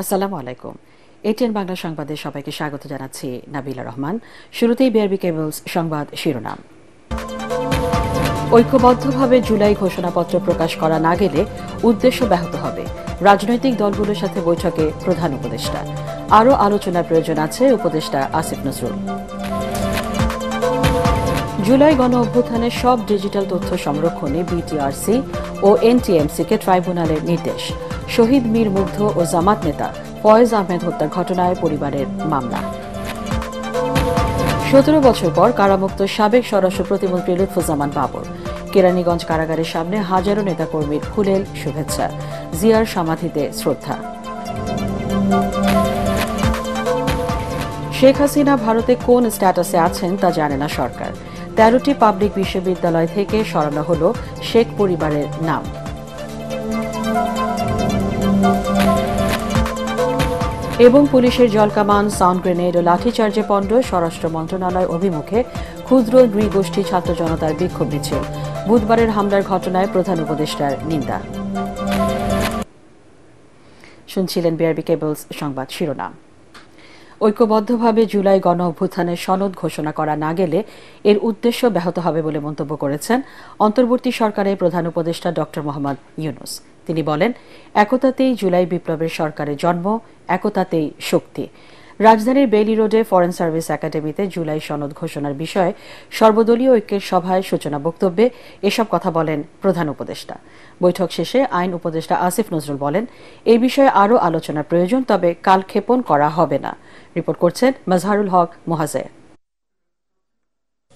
আসসালামু আলাইকুম। এটিএন বাংলা সংবাদে সবাইকে স্বাগত জানাচ্ছি নাবিলা রহমান। শুরুতেই বিআরবি কেবলস সংবাদ শিরোনাম। ঐক্যবদ্ধভাবে জুলাই ঘোষণাপত্র প্রকাশ করা না গেলে উদ্দেশ্য ব্যাহত হবে। রাজনৈতিক দলগুলোর সাথে বৈঠকে প্রধান উপদেষ্টা। আরও আলোচনার প্রয়োজন আছে, উপদেষ্টা আসিফ নজরুল। জুলাই গণ অভ্যুত্থানের সব ডিজিটাল তথ্য সংরক্ষণে বিটিআরসি ও এনটিএমসিকে ট্রাইব্যুনালের নির্দেশ। শহীদ মীর মুগ্ধ ও জামাত নেতা ফয়েজ আহমেদ হত্যার ঘটনায় পরিবারের মামলা। 17 বছর পর কারামুক্ত সাবেক স্বরাষ্ট্র প্রতিমন্ত্রী লুৎফুজ্জামান বাবর। কেরানীগঞ্জ কারাগারের সামনে হাজারো নেতাকর্মীর ফুলেল শুভেচ্ছা। জিয়ার সমাধিতে শ্রদ্ধা। শেখ হাসিনা ভারতে কোন স্ট্যাটাসে আছেন তা জানে না সরকার। 13টি পাবলিক বিশ্ববিদ্যালয় থেকে সরানো হল শেখ পরিবারের নাম। এবং পুলিশের জলকামান, সাউন্ড গ্রেনেড ও লাঠিচার্জে পণ্ড স্বরাষ্ট্র মন্ত্রণালয় অভিমুখে ক্ষুদ্র নৃগোষ্ঠী ছাত্র জনতার বিক্ষোভ মিছিল। বুধবারের হামলার ঘটনায় প্রধান উপদেষ্টার নিন্দা। শুনছিলেন বিআরবি কেবলস সংবাদ শিরোনাম। ঐক্যবদ্ধভাবে জুলাই গণ অভ্যুত্থানের সনদ ঘোষণা করা না গেলে এর উদ্দেশ্য ব্যাহত হবে বলে মন্তব্য করেছেন অন্তর্বর্তী সরকারের প্রধান উপদেষ্টা ড মোহাম্মদ ইউনূস। তিনি বলেন, একতাতেই জুলাই বিপ্লবের সরকারের জন্ম, একতাতেই শক্তি। রাজধানীর বেইলি রোডে ফরেন সার্ভিস একাডেমিতে জুলাই সনদ ঘোষণার বিষয়ে সর্বদলীয় ঐক্যের সভায় সূচনা বক্তব্যে এসব কথা বলেন প্রধান উপদেষ্টা। বৈঠক শেষে আইন উপদেষ্টা আসিফ নজরুল বলেন, এই বিষয়ে আরও আলোচনার প্রয়োজন, তবে কালক্ষেপণ করা হবে না। রিপোর্ট করছেন মাজহারুল হক মোহাজের।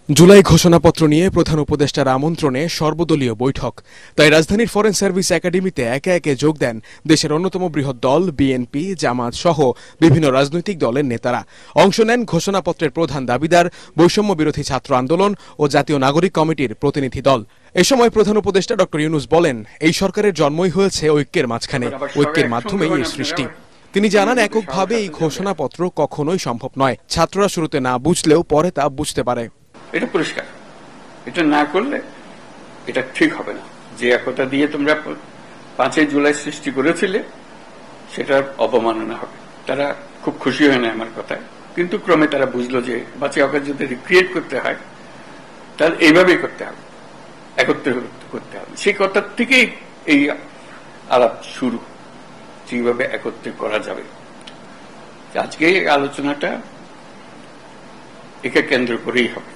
জুলাই ঘোষণাপত্র নিয়ে প্রধান উপদেষ্টার আমন্ত্রণে সর্বদলীয় বৈঠক। তাই রাজধানীর ফরেন সার্ভিস একাডেমিতে একে একে যোগ দেন দেশের অন্যতম বৃহৎ দল বিএনপি, জামাত সহ বিভিন্ন রাজনৈতিক দলের নেতারা। অংশ নেন ঘোষণাপত্রের প্রধান দাবিদার বৈষম্য বিরোধী ছাত্র আন্দোলন ও জাতীয় নাগরিক কমিটির প্রতিনিধি দল। এ সময় প্রধান উপদেষ্টা ড ইউনূস বলেন, এই সরকারের জন্মই হয়েছে ঐক্যের মাঝখানে, ঐক্যের মাধ্যমেই এর সৃষ্টি। তিনি জানান, এককভাবে এই ঘোষণাপত্র কখনোই সম্ভব নয়। ছাত্ররা শুরুতে না বুঝলেও পরে তা বুঝতে পারে। এটা পরিষ্কার, এটা না করলে এটা ঠিক হবে না। যে একতা দিয়ে তোমরা 5 জুলাই সৃষ্টি করেছিলে সেটার অবমাননা হবে। তারা খুব খুশি হয় না আমার কথায়, কিন্তু ক্রমে তারা বুঝলো যে বাঁচে অকার যদি রিক্রিয়েট করতে হয় তাহলে এইভাবেই করতে হবে, একত্রে করতে হবে। সেই কথার থেকেই এই আলাপ শুরু, যেভাবে একত্রে করা যাবে। আজকে এই আলোচনাটা একে কেন্দ্র করেই হবে।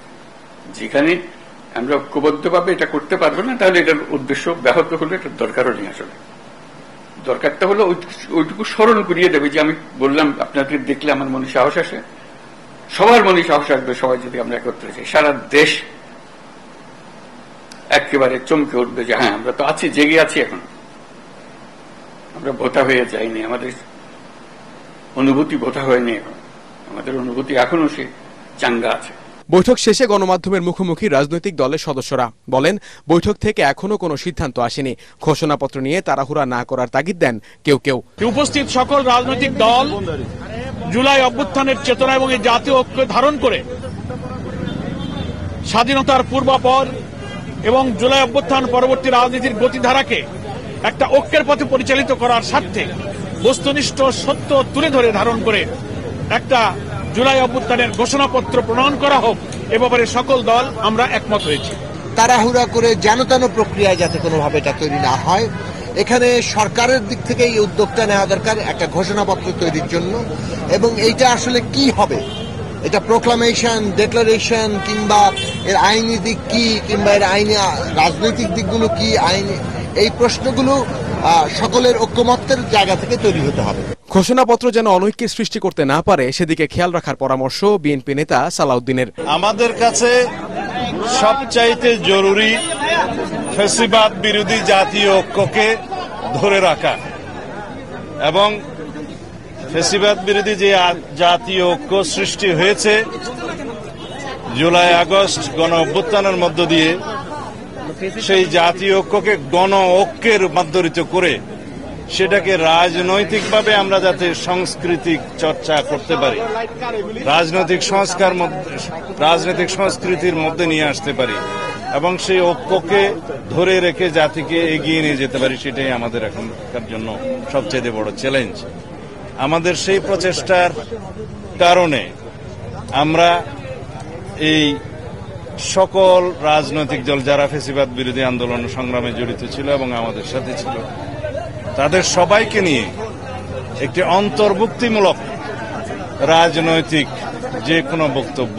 যেখানে আমরা ঐক্যবদ্ধভাবে এটা করতে পারবো না, তাহলে এটার উদ্দেশ্য ব্যাহত হলে এটার দরকারও নেই। আসলে দরকারটা হলো ওইটুকু স্মরণ করিয়ে দেবে যে আমি বললাম, আপনাদের দেখলে আমার মনে সাহস আসে, সবার মনে সাহস আসবে। সবাই যদি আমরা একত্রে যাই, সারা দেশ একেবারে চমকে উঠবে যে হ্যাঁ, আমরা তো আছি, জেগে আছি, এখন আমরা ভোতা হয়ে যাইনি, আমাদের অনুভূতি ভোতা হয়নি, এখন আমাদের অনুভূতি এখনো সে চাঙ্গা আছে। বৈঠক শেষে গণমাধ্যমের মুখোমুখি রাজনৈতিক দলের সদস্যরা বলেন, বৈঠক থেকে এখনো কোনো সিদ্ধান্ত আসেনি। ঘোষণাপত্র নিয়ে তাড়াহুড়া না করার তাগিদ দেন কেউ কেউ। উপস্থিত সকল রাজনৈতিক দল জুলাই অভ্যুত্থানের চেতনা এবং এই জাতীয় ঐক্য ধারণ করে স্বাধীনতার পূর্বাপর এবং জুলাই অভ্যুত্থান পরবর্তী রাজনীতির গতিধারাকে একটা ঐক্যের পথে পরিচালিত করার স্বার্থে বস্তুনিষ্ঠ সত্য তুলে ধরে ধারণ করে একটা জুলাই অভ্যুত্থানের ঘোষণাপত্র প্রণয়ন করা হোক, এ ব্যাপারে সকল দল আমরা একমত হয়েছি। তাড়াহুড়া করে যেন প্রক্রিয়ায় যাতে কোনোভাবে এটা তৈরি না হয়, এখানে সরকারের দিক থেকে এই উদ্যোগটা নেওয়া দরকার একটা ঘোষণাপত্র তৈরির জন্য। এবং এইটা আসলে কি হবে, এটা প্রোক্লামেশন, ডিক্লারেশন, কিংবা এর আইনি দিক কি, কিংবা এর আইনি রাজনৈতিক দিকগুলো কি, আইনি এই প্রশ্নগুলো সকলের ঐক্যমত্যের জায়গা থেকে তৈরি হতে হবে। ঘোষণাপত্র যেন অনৈক্যের সৃষ্টি করতে না পারে সেদিকে খেয়াল রাখার পরামর্শ বিএনপি নেতা সালাউদ্দিনের। আমাদের কাছে সবচাইতে জরুরি ফ্যাসিবাদ বিরোধী জাতীয় ঐক্যকে ধরে রাখা এবং ফ্যাসিবাদ বিরোধী যে জাতীয় ঐক্য সৃষ্টি হয়েছে জুলাই আগস্ট গণ অভ্যুত্থানের মধ্য দিয়ে, সেই জাতীয় ঐক্যকে গণ ঐক্যে রূপান্তরিত করে সেটাকে রাজনৈতিকভাবে আমরা যাতে সাংস্কৃতিক চর্চা করতে পারি, রাজনৈতিক সংস্কৃতির মধ্যে নিয়ে আসতে পারি এবং সেই ঐক্যকে ধরে রেখে জাতিকে এগিয়ে নিয়ে যেতে পারি, সেটাই আমাদের এখনকার জন্য সবচেয়ে বড় চ্যালেঞ্জ। আমাদের সেই প্রচেষ্টার কারণে আমরা এই সকল রাজনৈতিক দল যারা ফ্যাসিবাদ বিরোধী আন্দোলন সংগ্রামে জড়িত ছিল এবং আমাদের সাথে ছিল তাদের সবাইকে নিয়ে একটি অন্তর্ভুক্তিমূলক রাজনৈতিক যে কোনো বক্তব্য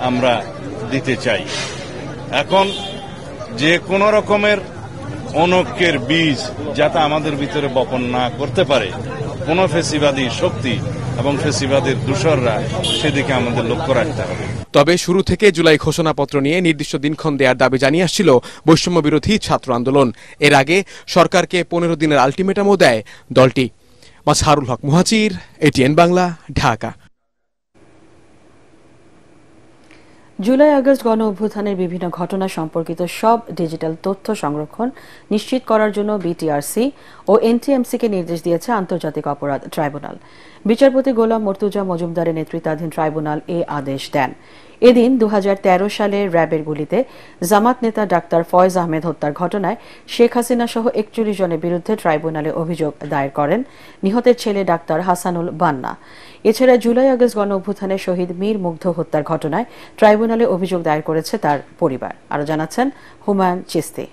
আমরা দিতে চাই। এখন যে কোনো রকমের অনৈক্যের বীজ যাতে আমাদের ভিতরে বপন না করতে পারে কোন ফ্যাসিবাদী শক্তি এবং ফ্যাসিবাদের দূষররা, সেদিকে আমাদের লক্ষ্য রাখতে হবে। তবে শুরু থেকে জুলাই ঘোষণাপত্র নিয়ে নির্দিষ্ট দিনক্ষণ দেওয়ার দাবি জানিয়ে আসছিল বৈষম্য বিরোধী ছাত্র আন্দোলন। এর আগে সরকারকে 15 দিনের আলটিমেটামও দেয় দলটি। Mazharul Haque Muhajir, ATN Bangla, Dhaka. July August গণ অভ্যুত্থানের বিভিন্ন ঘটনা সম্পর্কিত সব ডিজিটাল তথ্য সংরক্ষণ নিশ্চিত করার জন্য বিটিআরসি ও এনটিএমসিকে নির্দেশ দিয়েছে আন্তর্জাতিক অপরাধ ট্রাইব্যুনাল। বিচারপতি গোলাম মর্তুজা মজুমদারের নেতৃত্বাধীন ট্রাইব্যুনাল এ আদেশ দেন। এদিন 2013 সালে র্যাবের গুলিতে জামাত নেতা ডাক্তার ফয়েজ আহমেদ হত্যার ঘটনায় শেখ হাসিনা সহ 41 জনের বিরুদ্ধে ট্রাইব্যুনালে অভিযোগ দায়ের করেন নিহতের ছেলে ডাক্তার হাসানুল বান্না। এছাড়া জুলাই আগস্ট গণ অভ্যুত্থানে শহীদ মীর মুগ্ধ হত্যার ঘটনায় ট্রাইব্যুনালে অভিযোগ দায়ের করেছে তার পরিবার। আরও জানাচ্ছেন হুমায়ুন চিস্তি।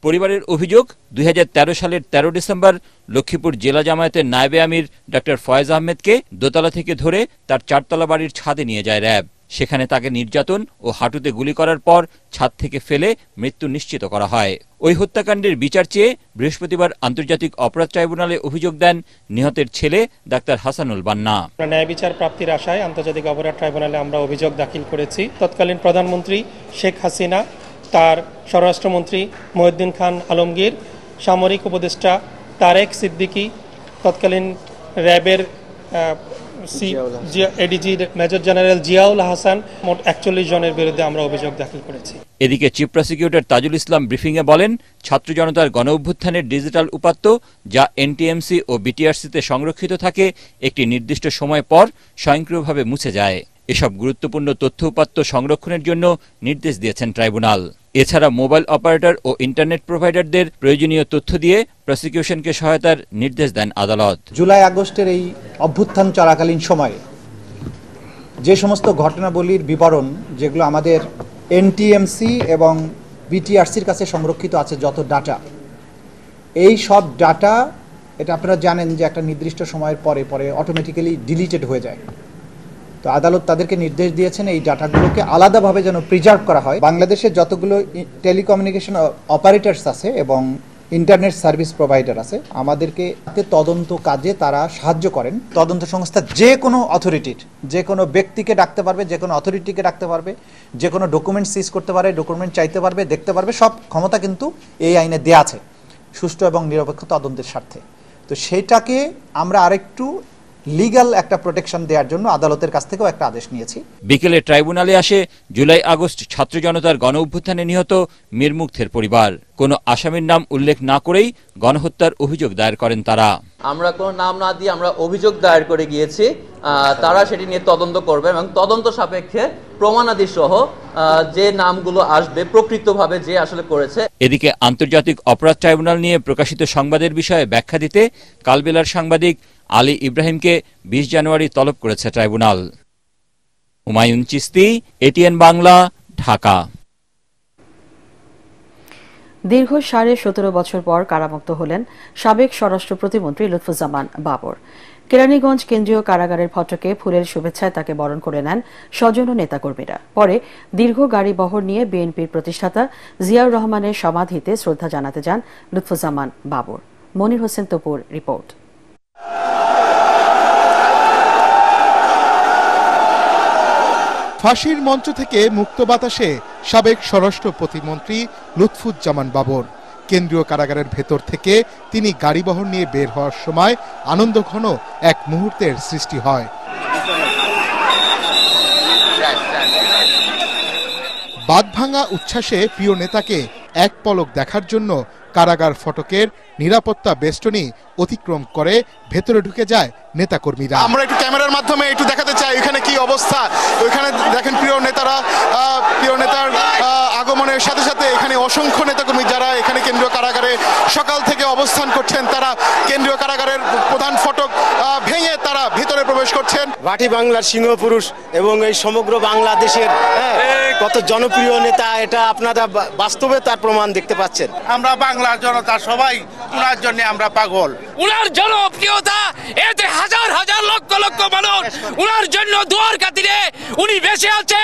পরিবারের অভিযোগ, 2013 সালের 13 ডিসেম্বর লক্ষ্মীপুর জেলা জামায়াতের নায়েবে আমির ডক্টর ফয়েজ আহমেদকে দোতলা থেকে ধরে তার 4তলা বাড়ির ছাদে নিয়ে যায় র্যাব। সেখানে তাকে নির্যাতন ও হাঁটুতে গুলি করার পর ছাদ থেকে ফেলে মৃত্যু নিশ্চিত করা হয়। ওই হত্যাকাণ্ডের বিচার চেয়ে বৃহস্পতিবার আন্তর্জাতিক অপরাধ ট্রাইব্যুনালে অভিযোগ দেন নিহতের ছেলে ডাক্তার হাসানুল বান্না। ন্যায় বিচার প্রাপ্তির আশায় আন্তর্জাতিক অপরাধ ট্রাইব্যুনালে আমরা অভিযোগ দাখিল করেছি। তৎকালীন প্রধানমন্ত্রী শেখ হাসিনা, তার স্বরাষ্ট্রমন্ত্রী মহিউদ্দিন খান আলমগীর, সামরিক উপদেষ্টা তারেক সিদ্দিকী, তৎকালীন র্যাবের ADG major general Ziaul Hasan, মোট 41 জনের বিরুদ্ধে আমরা অভিযোগ দাখিল করেছি। এদিকে চিফ প্রসিকিউটর তাজুল ইসলাম ব্রিফিংয়ে বলেন, ছাত্র জনতার গণ অভ্যুত্থানের ডিজিটাল উপাত্ত যা এনটিএমসি ও বিটিআরসিতে সংরক্ষিত থাকে একটি নির্দিষ্ট সময় পর স্বয়ংক্রিয়ভাবে মুছে যায়। এসব গুরুত্বপূর্ণ তথ্য উপাত্ত সংরক্ষণের জন্য নির্দেশ দিয়েছেন ট্রাইব্যুনাল। এছাড়া মোবাইল অপারেটর ও ইন্টারনেট প্রোভাইডারদের প্রয়োজনীয় তথ্য দিয়ে প্রসিকিউশনকে সহায়তার নির্দেশ দেন আদালত। জুলাই আগস্টের এই অভ্যুত্থান চলাকালীন সময়ে যে সমস্ত ঘটনাবলীর বিবরণ যেগুলো আমাদের এনটিএমসি এবং বিটিআরসির কাছে সংরক্ষিত আছে, যত ডাটা, এই সব ডাটা, এটা আপনারা জানেন যে একটা নির্দিষ্ট সময়ের পরে পরে অটোমেটিক্যালি ডিলিটেড হয়ে যায়। তো আদালত তাদেরকে নির্দেশ দিয়েছেন এই ডাটাগুলোকে আলাদাভাবে যেন প্রিজার্ভ করা হয়। বাংলাদেশের যতগুলো টেলিকমিউনিকেশন অপারেটরস আছে এবং ইন্টারনেট সার্ভিস প্রোভাইডার আছে, আমাদেরকে তদন্ত কাজে তারা সাহায্য করেন। তদন্ত সংস্থা যে কোনো অথরিটির, যে কোনো ব্যক্তিকে ডাকতে পারবে, যে কোনো অথরিটিকে ডাকতে পারবে, যে কোনো ডকুমেন্ট সিজ করতে পারে, ডকুমেন্ট চাইতে পারবে, দেখতে পারবে, সব ক্ষমতা কিন্তু এই আইনে দেয়া আছে সুষ্ঠু এবং নিরপেক্ষ তদন্তের স্বার্থে। তো সেটাকে আমরা আরেকটু লিগ্যাল একটা প্রোটেকশন দেওয়ার জন্য আদালতের কাছ থেকেও একটা আদেশ নিয়েছি। বিকেলে ট্রাইব্যুনালে আসে জুলাই আগস্ট ছাত্র জনতার গণ অভ্যুত্থানে নিহত মীর মুগ্ধের পরিবার। কোনো আসামির নাম উল্লেখ না করেই গণহত্যার অভিযোগ দায়ের করেন তারা। আমরা কোনো নাম না দিয়ে আমরা অভিযোগ দায়ের করে গিয়েছি। তারা সেটি নিয়ে তদন্ত করবে এবং তদন্ত সাপেক্ষে প্রমাণাদি সহ যে নামগুলো আসবে প্রকৃতভাবে যে আসলে করেছে। এদিকে আন্তর্জাতিক অপরাধ ট্রাইব্যুনাল নিয়ে প্রকাশিত সংবাদের বিষয়ে ব্যাখ্যা দিতে কালবেলার সাংবাদিক আলী ইব্রাহিমকে 20 জানুয়ারি তলব করেছে ট্রাইব্যুনাল। হুমায়ুন চিস্তি, এটিএন বাংলা, ঢাকা। দীর্ঘ 17.5 বছর পর কারামুক্ত হলেন সাবেক স্বরাষ্ট্র প্রতিমন্ত্রী লুৎফুজ্জামান বাবর। কেরানীগঞ্জ কেন্দ্রীয় কারাগারের ফটকে ফুলের শুভেচ্ছায় তাকে বরণ করে নেন স্বজন ও নেতাকর্মীরা। পরে দীর্ঘ গাড়ি বহর নিয়ে বিএনপির প্রতিষ্ঠাতা জিয়াউর রহমানের সমাধিতে শ্রদ্ধা জানাতে যান লুৎফুজ্জামান বাবর। মনির হোসেন তপুর রিপোর্ট। ফাঁসির মঞ্চ থেকে মুক্ত বাতাসে সাবেক স্বরাষ্ট্র প্রতিমন্ত্রী লুৎফুজ্জামান বাবর। কেন্দ্রীয় কারাগারের ভেতর থেকে তিনি গাড়িবহর নিয়ে বের হওয়ার সময় আনন্দঘন এক মুহূর্তের সৃষ্টি হয়। বাঁধভাঙা উচ্ছ্বাসে প্রিয় নেতাকে এক পলক দেখার জন্য কারাগার ফটকের নিরাপত্তা বেষ্টনী অতিক্রম করে ভেতরে ঢুকে যায় নেতাকর্মীরা। আমরা একটু ক্যামেরার মাধ্যমে একটু দেখাতে চাই এখানে কি অবস্থা। ওইখানে দেখেন প্রিয় নেতার আগমনের সাথে সাথে এখানে অসংখ্য নেতাকর্মী যারা এখানে কেন্দ্রীয় কারাগারে সকাল থেকে অবস্থান করছেন। তারা কেন্দ্রীয় কারাগারের প্রধান ফটক ভেঙে তারা ভিতরে প্রবেশ করছেন। ভাটি বাংলার সিংহপুরুষ এবং এই সমগ্র বাংলাদেশের কত জনপ্রিয় নেতা, এটা আপনারা বাস্তবে তার প্রমাণ দেখতে পাচ্ছেন। আমরা বাংলার জনতা সবাই উনার জন্য আমরা পাগল। উনার জনপ্রিয়তা এতে হাজার হাজার লক্ষ লক্ষ মানুষ উনার জন্য দোয়ার খাতিরে উনি বেঁচে আছে।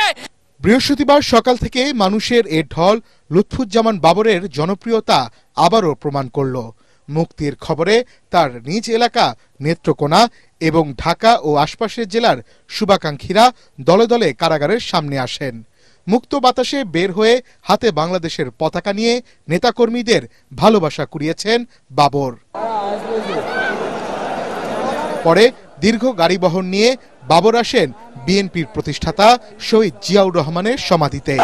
বৃহস্পতিবার সকাল থেকে মানুষের এ ঢল লুৎফুজ্জামান বাবরের জনপ্রিয়তা আবারও প্রমাণ করল। মুক্তির খবরে তার নিজ এলাকা নেত্রকোনা এবং ঢাকা ও আশপাশের জেলার শুভাকাঙ্ক্ষীরা দলে দলে কারাগারের সামনে আসেন। মুক্ত বাতাসে বের হয়ে হাতে বাংলাদেশের পতাকা নিয়ে নেতাকর্মীদের ভালোবাসা কুড়িয়েছেন বাবর। পরে দীর্ঘ গাড়িবহর নিয়ে বাবর আসেন বিএনপির প্রতিষ্ঠাতা শহীদ জিয়াউর রহমানের সমাধিতে।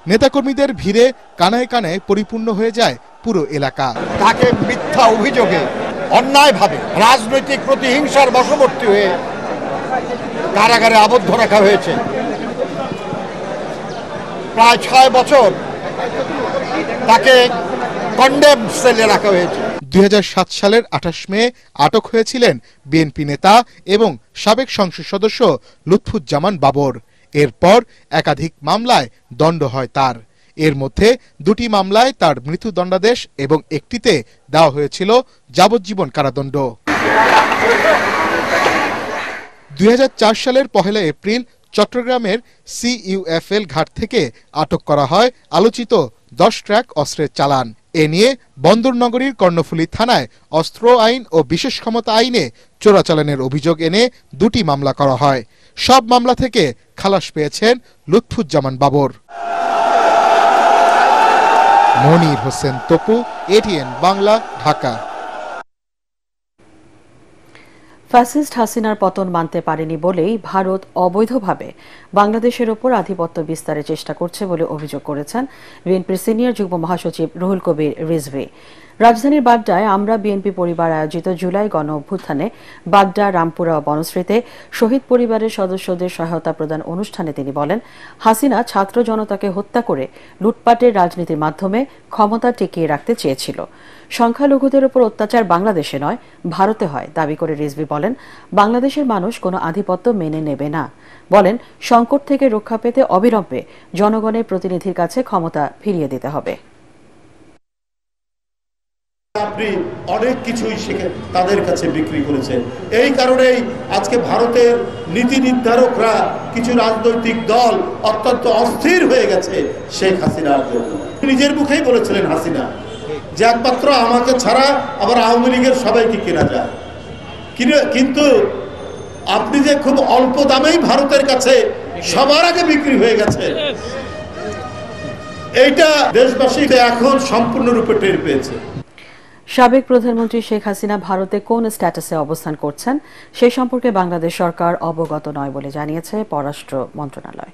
নেতাকর্মীদের ভিড়ে কানায় কানায় পরিপূর্ণ হয়ে যায় পুরো এলাকা। তাকে মিথ্যা অভিযোগে অন্যায়ভাবে রাজনৈতিক প্রতিহিংসার বশবর্তী হয়ে কারাগারে আবদ্ধ রাখা হয়েছে। প্রায় 6 বছর তাকে কন্ডেম সেলে রাখা হয়েছে। 2007 সালের 28 মে আটক হয়েছিলেন বিএনপি নেতা এবং সাবেক সংসদ সদস্য লুৎফুজ্জামান বাবর। এরপর একাধিক মামলায় দণ্ড হয় তার। এর মধ্যে 2টি মামলায় তার মৃত্যুদণ্ডাদেশ এবং একটিতে দেওয়া হয়েছিল যাবজ্জীবন কারাদণ্ড। 2004 সালের 1 এপ্রিল চট্টগ্রামের CUFL ঘাট থেকে আটক করা হয় আলোচিত 10 ট্রাক অস্ত্রের চালান। এ নিয়ে বন্দরনগরীর কর্ণফুলী থানায় অস্ত্র আইন ও বিশেষ ক্ষমতা আইনে চোরাচালানের অভিযোগ এনে 2টি মামলা করা হয়। সব মামলা থেকে খালাস পেয়েছেন লুৎফুজ্জামান বাবর। মনির হোসেন তপু, ATN বাংলা, ঢাকা। ফ্যাসিস্ট হাসিনার পতন মানতে পারেনি বলেই ভারত অবৈধভাবে বাংলাদেশের ওপর আধিপত্য বিস্তারের চেষ্টা করছে বলে অভিযোগ করেছেন বিএনপির সিনিয়র যুগ্ম মহাসচিব রুহুল কবির রিজভী। রাজধানীর বাড্ডায় আমরা বিএনপি পরিবার আয়োজিত জুলাই গণ অভ্যুত্থানে বাড্ডা, রামপুরা ও বনশ্রীতে শহীদ পরিবারের সদস্যদের সহায়তা প্রদান অনুষ্ঠানে তিনি বলেন, হাসিনা ছাত্র জনতাকে হত্যা করে লুটপাটের রাজনীতির মাধ্যমে ক্ষমতা টিকিয়ে রাখতে চেয়েছিল। সংখ্যালঘুদের উপর অত্যাচার বাংলাদেশে নয়, ভারতে হয় দাবি করে রিজভী বলেন, বাংলাদেশের মানুষ কোনো আধিপত্য মেনে নেবে না। বলেন, সংকট থেকে রক্ষা পেতে অবিলম্বে জনগণের প্রতিনিধির কাছে ক্ষমতা ফিরিয়ে দিতে হবে। আপনি অনেক কিছুই তাদের কাছে বিক্রি করেছেন। এই কারণেই আজকে ভারতের নীতি নির্ধারকরা, কিছু রাজনৈতিক দল অত্যন্ত অস্থির হয়ে গেছে শেখ হাসিনার জন্য। নিজের মুখেই বলেছিলেন হাসিনা যে একমাত্র আমাকে ছাড়া আবার আওয়ামী লীগের সবাইকে কেনা যায়। কিন্তু আপনি যে খুব অল্প দামেই ভারতের কাছে সবার আগে বিক্রি হয়ে গেছে, এইটা দেশবাসী এখন সম্পূর্ণরূপে টের পেয়েছে। সাবেক প্রধানমন্ত্রী শেখ হাসিনা ভারতে কোন স্ট্যাটাসে অবস্থান করছেন সে সম্পর্কে বাংলাদেশ সরকার অবগত নয় বলে জানিয়েছে পররাষ্ট্র মন্ত্রণালয়।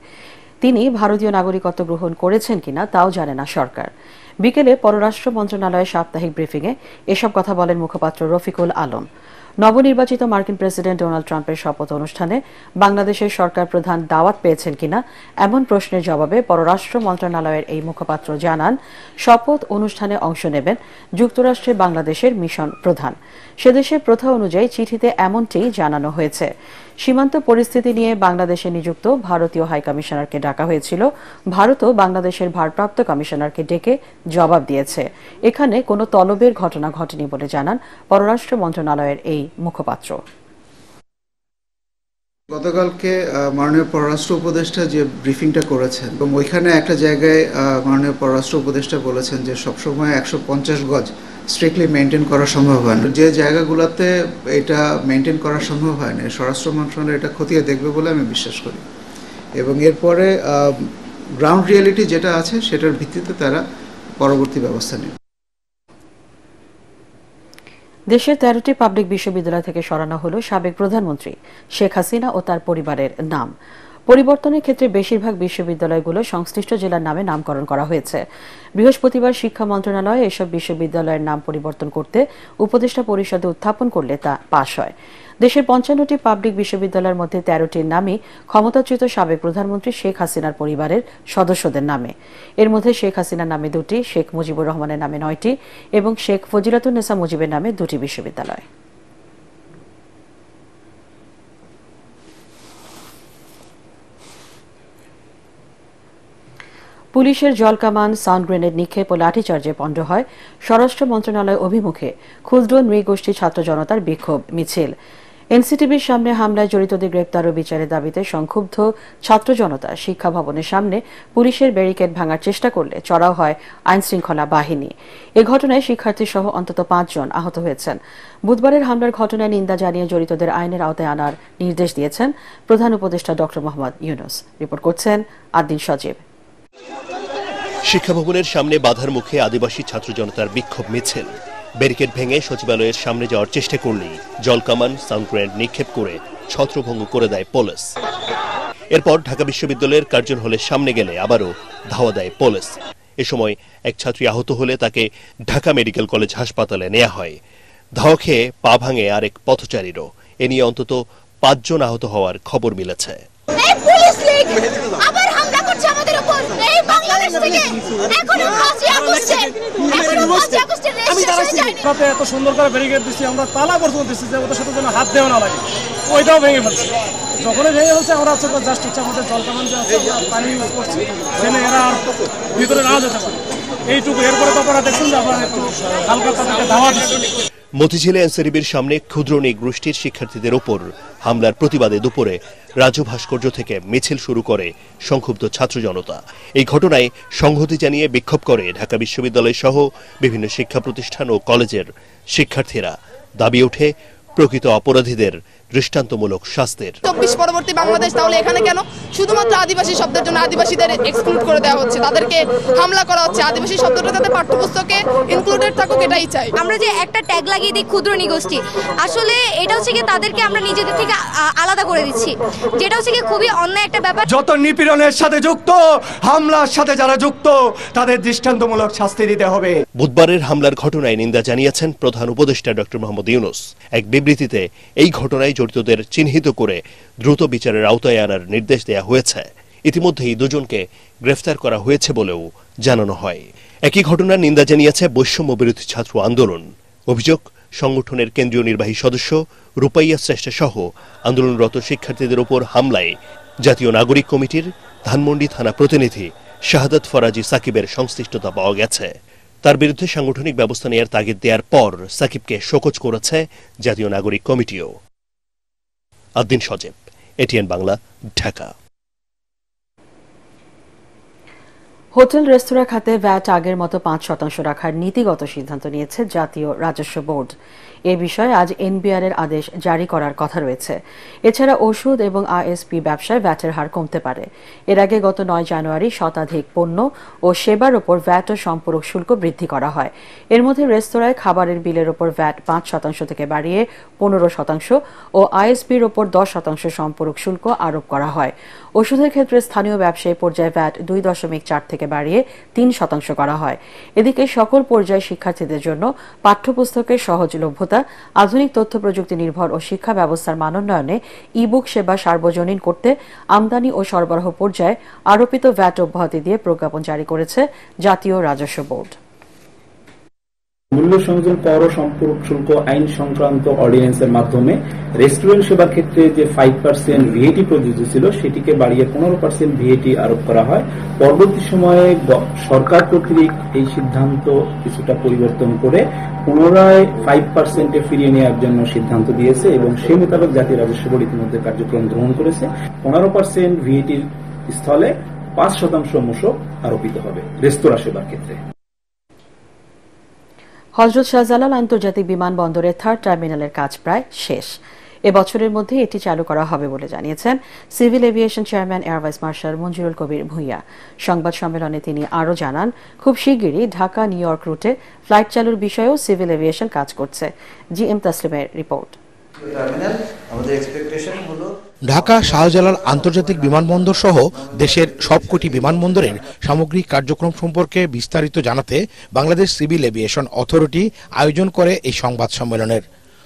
তিনি ভারতীয় নাগরিকত্ব গ্রহণ করেছেন কিনা তাও জানে না সরকার। বিকেলে পররাষ্ট্র মন্ত্রণালয়ের সাপ্তাহিক ব্রিফিংয়ে এসব কথা বলেন মুখপাত্র রফিকুল আলম। নবনির্বাচিত মার্কিন প্রেসিডেন্ট ডোনাল্ড ট্রাম্পের শপথ অনুষ্ঠানে বাংলাদেশের সরকার প্রধান দাওয়াত পেয়েছেন কিনা এমন প্রশ্নের জবাবে পররাষ্ট্র মন্ত্রণালয়ের এই মুখপাত্র জানান, শপথ অনুষ্ঠানে অংশ নেবেন যুক্তরাষ্ট্রে বাংলাদেশের মিশন প্রধান। সেদেশের প্রথা অনুযায়ী চিঠিতে এমনটি জানানো হয়েছে। সীমান্ত পরিস্থিতি নিয়ে বাংলাদেশে নিযুক্ত ভারতীয় হাইকমিশনারকে ডাকা হয়েছিল। ভারতও বাংলাদেশের ভারপ্রাপ্ত কমিশনারকে ডেকে জবাব দিয়েছে। এখানে কোনো তলবের ঘটনা ঘটেনি বলে জানান পররাষ্ট্র মন্ত্রণালয়ের এই মুখপাত্র। গতকালকে মাননীয় পররাষ্ট্র উপদেষ্টা যে ব্রিফিংটা করেছেন এবং ওইখানে একটা জায়গায় মাননীয় পররাষ্ট্র উপদেষ্টা বলেছেন যে সবসময় 150 গজ স্ট্রিক্টলি মেনটেন করা সম্ভব হয় না। যে জায়গাগুলোতে এটা মেনটেন করা সম্ভব হয় না, স্বরাষ্ট্র মন্ত্রণালয় এটা খতিয়ে দেখবে বলে আমি বিশ্বাস করি এবং এরপরে গ্রাউন্ড রিয়েলিটি যেটা আছে সেটার ভিত্তিতে তারা পরবর্তী ব্যবস্থা নেবে। দেশের 13টি পাবলিক বিশ্ববিদ্যালয় থেকে সরানো হলো সাবেক প্রধানমন্ত্রী শেখ হাসিনা ও তার পরিবারের নাম। পরিবর্তনের ক্ষেত্রে বেশিরভাগ বিশ্ববিদ্যালয়গুলো সংশ্লিষ্ট জেলার নামে নামকরণ করা হয়েছে। বৃহস্পতিবার শিক্ষা মন্ত্রণালয় এসব বিশ্ববিদ্যালয়ের নাম পরিবর্তন করতে উপদেষ্টা পরিষদে উত্থাপন করলে তা পাশ হয়। দেশের ৫৫টি পাবলিক বিশ্ববিদ্যালয়ের মধ্যে ১৩টির নামই ক্ষমতাচ্যুত সাবেক প্রধানমন্ত্রী শেখ হাসিনার পরিবারের সদস্যদের নামে। এর মধ্যে শেখ হাসিনার নামে ২টি, শেখ মুজিবুর রহমানের নামে ৯টি এবং শেখ ফজিলাতুন্নেসা মুজিবের নামে ২টি বিশ্ববিদ্যালয়। পুলিশের জলকামান, সাউন্ড গ্রেনেড নিক্ষেপ ও লাঠিচার্জে পণ্ড হয় স্বরাষ্ট্র মন্ত্রণালয় অভিমুখে ক্ষুদ্র নৃগোষ্ঠী ছাত্র জনতার বিক্ষোভ মিছিল। এনসিটিবির সামনে হামলায় জড়িতদের গ্রেপ্তার ও বিচারের দাবিতে সংক্ষুব্ধ ছাত্র জনতা শিক্ষা ভবনের সামনে পুলিশের ব্যারিকেড ভাঙার চেষ্টা করলে চড়াও হয় আইনশৃঙ্খলা বাহিনী। এ ঘটনায় শিক্ষার্থী সহ অন্তত ৫ জন আহত হয়েছেন। বুধবারের হামলার ঘটনায় নিন্দা জানিয়ে জড়িতদের আইনের আওতায় আনার নির্দেশ দিয়েছেন প্রধান উপদেষ্টা ড. মোহাম্মদ ইউনূস। রিপোর্ট করছেন আদ্দিন সজীব। শিক্ষা ভবনের সামনে বাধার মুখে আদিবাসী ছাত্র জনতার বিক্ষোভ মিছিল। ব্যারিকেড ভেঙে সচিবালয়ের সামনে যাওয়ার চেষ্টা করলেই জলকামান, সাউন্ড গ্রেনেড নিক্ষেপ করে ছত্রভঙ্গ করে দেয় পুলিশ। এরপর ঢাকা বিশ্ববিদ্যালয়ের কার্জন হলের সামনে গেলে আবারও ধাওয়া দেয় পুলিশ। এ সময় এক ছাত্রী আহত হলে তাকে ঢাকা মেডিকেল কলেজ হাসপাতালে নেওয়া হয়। ধাওয়া খেয়ে পা ভাঙে আরেক পথচারীরও। এ নিয়ে অন্তত ৫ জন আহত হওয়ার খবর মিলেছে। এত সুন্দর করে ব্যারিকেড দিচ্ছি, আমরা তালা পর্যন্ত দিচ্ছি যে ওদের সাথে যেন হাত দেওয়া না লাগে, ওইটাও ভেঙে ফেলছে। যখনই ভেঙে ফেলছে আমরা হচ্ছে জাস্ট ইচ্ছা আমাদের জলকামান যে আছে পানি ইউজ করছি যেন এরা আর ভিতরে না যেতে পারে এইটুকু। এরপরে তো আপনারা দেখছেন যে আপনারা একটু হালকা তাদেরকে ধাওয়া দিচ্ছি। মতিঝিলে এনসিটিবির সামনে ক্ষুদ্র নৃগোষ্ঠীর শিক্ষার্থীদের ওপর হামলার প্রতিবাদে দুপুরে রাজু ভাস্কর্য থেকে মিছিল শুরু করে সংক্ষুব্ধ ছাত্র জনতা। এই ঘটনায় সংহতি জানিয়ে বিক্ষোভ করে ঢাকা বিশ্ববিদ্যালয় সহ বিভিন্ন শিক্ষা প্রতিষ্ঠান ও কলেজের শিক্ষার্থীরা। দাবি ওঠে প্রকৃত অপরাধীদের দৃষ্টান্তমূলক শাস্তির। ২৪ পরবর্তী বাংলাদেশ, তাহলে এখানে কেন শুধুমাত্র আদিবাসী শব্দের জন্য আদিবাসীদের এক্সক্লুড করে দেওয়া হচ্ছে, তাদেরকে হামলা করা হচ্ছে? আদিবাসী শব্দটা যাতে পাঠ্যপুস্তকে ইনক্লুডেড থাকুক এটাই চাই আমরা। যে একটা ট্যাগ লাগিয়ে দিই ক্ষুদ্র নৃগোষ্ঠী, আসলে এটা হচ্ছে কি তাদেরকে আমরা নিজেদের থেকে আলাদা করে দিচ্ছি, যেটা হচ্ছে কি খুবই অন্যায় একটা ব্যাপার। যত নিপীড়নের সাথে যুক্ত, হামলার সাথে যারা যুক্ত, তাদের দৃষ্টান্তমূলক শাস্তি দিতে হবে। বুধবারের হামলার ঘটনায় নিন্দা জানিয়েছেন প্রধান উপদেষ্টা ড. মোহাম্মদ ইউনূস। এক বিবৃতিতে এই ঘটনায় জড়িতদের চিহ্নিত করে দ্রুত বিচারের আওতায় আনার নির্দেশ দেয়া হয়েছে। ইতিমধ্যেই 2 জনকে গ্রেফতার করা হয়েছে বলেও জানানো হয়। একই ঘটনার নিন্দা জানিয়েছে বৈষম্য বিরোধী ছাত্র আন্দোলন। অভিযোগ, সংগঠনের কেন্দ্রীয় নির্বাহী সদস্য রূপাইয়া শ্রেষ্ঠ সহ আন্দোলনরত শিক্ষার্থীদের উপর হামলায় জাতীয় নাগরিক কমিটির ধানমন্ডি থানা প্রতিনিধি শাহাদাত ফরাজি সাকিবের সংশ্লিষ্টতা পাওয়া গেছে। তার বিরুদ্ধে সাংগঠনিক ব্যবস্থা নেওয়ার তাগিদ দেওয়ার পর সাকিবকে শোকজ করেছে জাতীয় নাগরিক কমিটিও। আদ্দিন সজীব, এটিএন বাংলা, ঢাকা। হোটেল রেস্তোরাঁ খাতে ভ্যাট আগের মতো ৫% রাখার নীতিগত সিদ্ধান্ত নিয়েছে জাতীয় রাজস্ব বোর্ড। এ বিষয়ে আজ এনবিআর এর আদেশ জারি করার কথা রয়েছে। এছাড়া ওষুধ এবং আইএসপি ব্যবসায় ভ্যাটের হার কমতে পারে। এর আগে গত ৯ জানুয়ারি শতাধিক পণ্য ও সেবার ওপর ভ্যাট ও সম্পূরক শুল্ক বৃদ্ধি করা হয়। এর মধ্যে রেস্তোরাঁয় খাবারের বিলের ওপর ভ্যাট ৫% থেকে বাড়িয়ে 15% ও আইএসপির ওপর 10% সম্পূরক শুল্ক আরোপ করা হয়। ওষুধের ক্ষেত্রে স্থানীয় ব্যবসায়ী পর্যায়ে ভ্যাট 2.4 থেকে বাড়িয়ে 3% করা হয়। এদিকে সকল পর্যায়ে শিক্ষার্থীদের জন্য পাঠ্যপুস্তকের সহজলভ্যতা, আধুনিক তথ্য প্রযুক্তি নির্ভর ও শিক্ষা ব্যবস্থার মানোন্নয়নে ইবুক সেবা সার্বজনীন করতে আমদানি ও সরবরাহ পর্যায়ে আরোপিত ভ্যাট অব্যাহতি দিয়ে প্রজ্ঞাপন জারি করেছে জাতীয় রাজস্ব বোর্ড। মূল্য সংযোজন কর ও সম্পূরক শুল্ক আইন সংক্রান্ত অর্ডিন্যান্সের মাধ্যমে রেস্টুরেন্ট সেবার ক্ষেত্রে যে 5% ভিএটি প্রযোজ্য ছিল সেটিকে বাড়িয়ে 15% ভিএটি আরোপ করা হয়। পরবর্তী সময়ে সরকার কর্তৃক এই সিদ্ধান্ত কিছুটা পরিবর্তন করে পুনরায় 5% ফিরিয়ে নেওয়ার জন্য সিদ্ধান্ত দিয়েছে এবং সে মোতাবেক জাতীয় রাজস্ব বোর্ড ইতিমধ্যে কার্যক্রম গ্রহণ করেছে। 15% ভিএটির স্থলে 5% মূসক আরোপিত হবে রেস্তোরাঁ সেবার ক্ষেত্রে। হযরত শাহজালাল আন্তর্জাতিক বিমানবন্দরের 3rd টার্মিনালের কাজ প্রায় শেষ। এবছরের মধ্যে এটি চালু করা হবে বলে জানিয়েছেন civil aviation chairman air vice marshal Manjurul Kabir Bhuiyan. সংবাদ সম্মেলনে তিনি আরও জানান, খুব শিগগিরই ঢাকা নিউ ইয়র্ক রুটে ফ্লাইট চালুর বিষয়েও সিভিল এভিয়েশন কাজ করছে। জিএম তাসলিমের রিপোর্ট। টার্মিনাল আমাদের এক্সপেকটেশন হলো ঢাকা শাহজালাল আন্তর্জাতিক বিমানবন্দর সহ দেশের সবকটি বিমানবন্দরের সামগ্রিক কার্যক্রম সম্পর্কে বিস্তারিত জানাতে বাংলাদেশ সিভিল এভিয়েশন অথরিটি আয়োজন করে এই সংবাদ সম্মেলনের।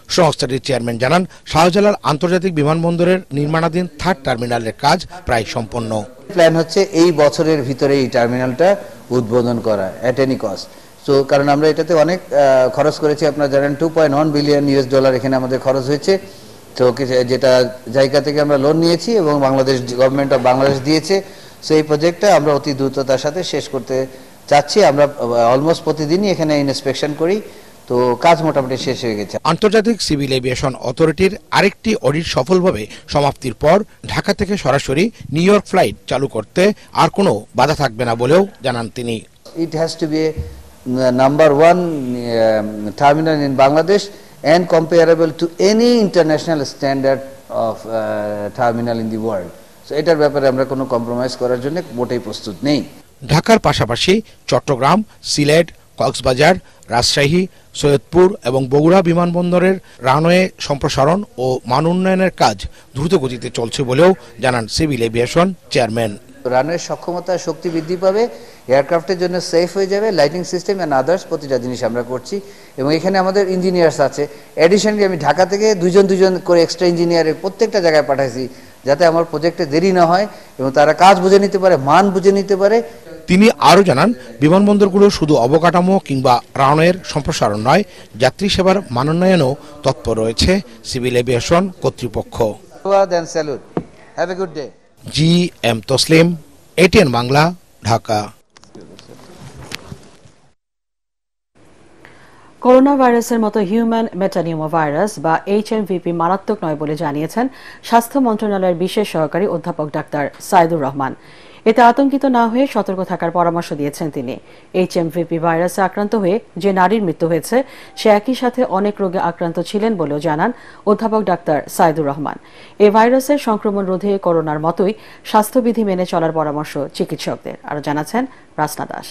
সংস্থাটির চেয়ারম্যান জানান, শাহজালাল আন্তর্জাতিক বিমানবন্দরের নির্মাণাধীন 3rd টার্মিনালের কাজ প্রায় সম্পন্ন। প্ল্যান হচ্ছে এই বছরের ভিতরে এই টার্মিনালটা উদ্বোধন করা এট এনি কস্ট। তো কারণ আমরা এটাতে অনেক খরচ করেছি, আপনারা জানেন $2.1 বিলিয়ন এখানে আমাদের খরচ হয়েছে। তো যেটা জায়গা থেকে আমরা লোন নিয়েছি এবং বাংলাদেশ গভর্নমেন্ট অফ বাংলাদেশ দিয়েছে। সো এই প্রজেক্টটা আমরা অতি দ্রুততার সাথে শেষ করতে চাচ্ছি। আমরা অলমোস্ট প্রতিদিনই এখানে ইন্সপেকশন করি, তো কাজ মোটামুটি শেষ হয়ে গেছে। আন্তর্জাতিক সিভিল এভিয়েশন অথরিটির আরেকটি অডিট সফলভাবে সমাপ্তির পর ঢাকা থেকে সরাসরি নিউ ইয়র্ক ফ্লাইট চালু করতে আর কোনো বাধা থাকবে না বলেও জানান তিনি। It has to be number 1 terminal in Bangladesh and comparable to any international standard of terminal in the world. So এটার ব্যাপারে আমরা কোনো কম্প্রোমাইজ করার জন্য মোটেই প্রস্তুত নেই। ঢাকার পাশাপাশি চট্টগ্রাম, সিলেট, কক্সবাজার, রাজশাহী, সৈয়দপুর এবং বগুড়া বিমানবন্দরের রানওয়ে সম্প্রসারণ ও মান উন্নয়নের কাজ দ্রুত গতিতে চলছে বলেও জানান সিভিল এভিয়েশন চেয়ারম্যান। রানওয়ের সক্ষমতা শক্তি বৃদ্ধি পাবে, এয়ারক্রাফটের জন্য সেফ হয়ে যাবে, লাইটিং সিস্টেম অ্যান্ড আদার্স প্রতিটা জিনিস আমরা করছি। এবং এখানে আমাদের ইঞ্জিনিয়ার্স আছে। অ্যাডিশনালি আমি ঢাকা থেকে দুজন করে এক্সট্রা ইঞ্জিনিয়ারের প্রত্যেকটা জায়গায় পাঠাইছি, যাতে আমার প্রজেক্টে দেরি না হয় এবং তারা কাজ বুঝে নিতে পারে, মান বুঝে নিতে পারে। তিনি আরও জানান, বিমানবন্দরগুলো শুধু অবকাঠামো কিংবা রানওয়ের সম্প্রসারণ নয়, যাত্রী সেবার মানোন্নয়নেও তৎপর রয়েছে সিভিল এভিয়েশন কর্তৃপক্ষ। Have a good day. G M Taslim, ATN Bangla, Dhaka. Corona ভাইরাসের মতো হিউম্যান মেটানিউমো ভাইরাস বা HMVP মারাত্মক নয় বলে জানিয়েছেন স্বাস্থ্য মন্ত্রণালয়ের বিশেষ সহকারী অধ্যাপক ডাক্তার সাইদুর রহমান। এতে আতঙ্কিত না হয়ে সতর্ক থাকার পরামর্শ দিয়েছেন তিনি। HMVP ভাইরাসে আক্রান্ত হয়ে যে নারীর মৃত্যু হয়েছে, সে একই সাথে অনেক রোগে আক্রান্ত ছিলেন বলেও জানান অধ্যাপক ডাক্তার সাইদুর রহমান। এই ভাইরাসের সংক্রমণ রোধে করোনার মতোই স্বাস্থ্যবিধি মেনে চলার পরামর্শ চিকিৎসকদের। আরও জানাচ্ছেন রাসনা দাস।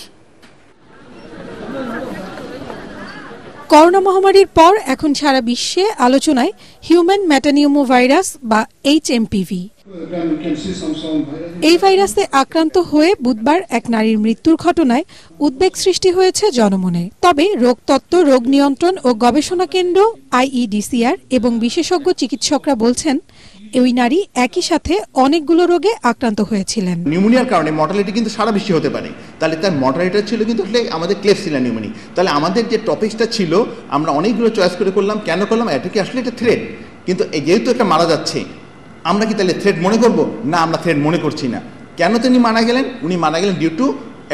করোনা মহামারীর পর এখন সারা বিশ্বে আলোচনায় হিউম্যান মেটানিউমো ভাইরাস বা HMPV। এই ভাইরাসে আক্রান্ত হয়ে বুধবার এক নারীর মৃত্যুর ঘটনায় উদ্বেগ সৃষ্টি হয়েছে জনমনে। তবে রোগতত্ত্ব, রোগ নিয়ন্ত্রণ ও গবেষণা কেন্দ্র IEDCR এবং বিশেষজ্ঞ চিকিৎসকরা বলছেন, ওই নারী একই সাথে অনেকগুলো রোগে আক্রান্ত হয়েছিলেন। নিউমোনিয়ার কারণে মর্টালিটি কিন্তু সারা বিশ্বে হতে পারে, তাহলে তার মর্টালিটি ছিল কিন্তু আমাদের ক্লেফসিলা নিউমোনি। তাহলে আমাদের যে টপিকসটা ছিল আমরা অনেকগুলো চয়েস করে করলাম। কেন করলাম? এটা কি আসলে একটা থ্রেট, কিন্তু যেহেতু একটা মারা যাচ্ছে, আমরা কি তাহলে থ্রেট মনে করব? না, আমরা থ্রেট মনে করছি না। কেন তিনি মারা গেলেন? উনি মারা গেলেন ডিউ টু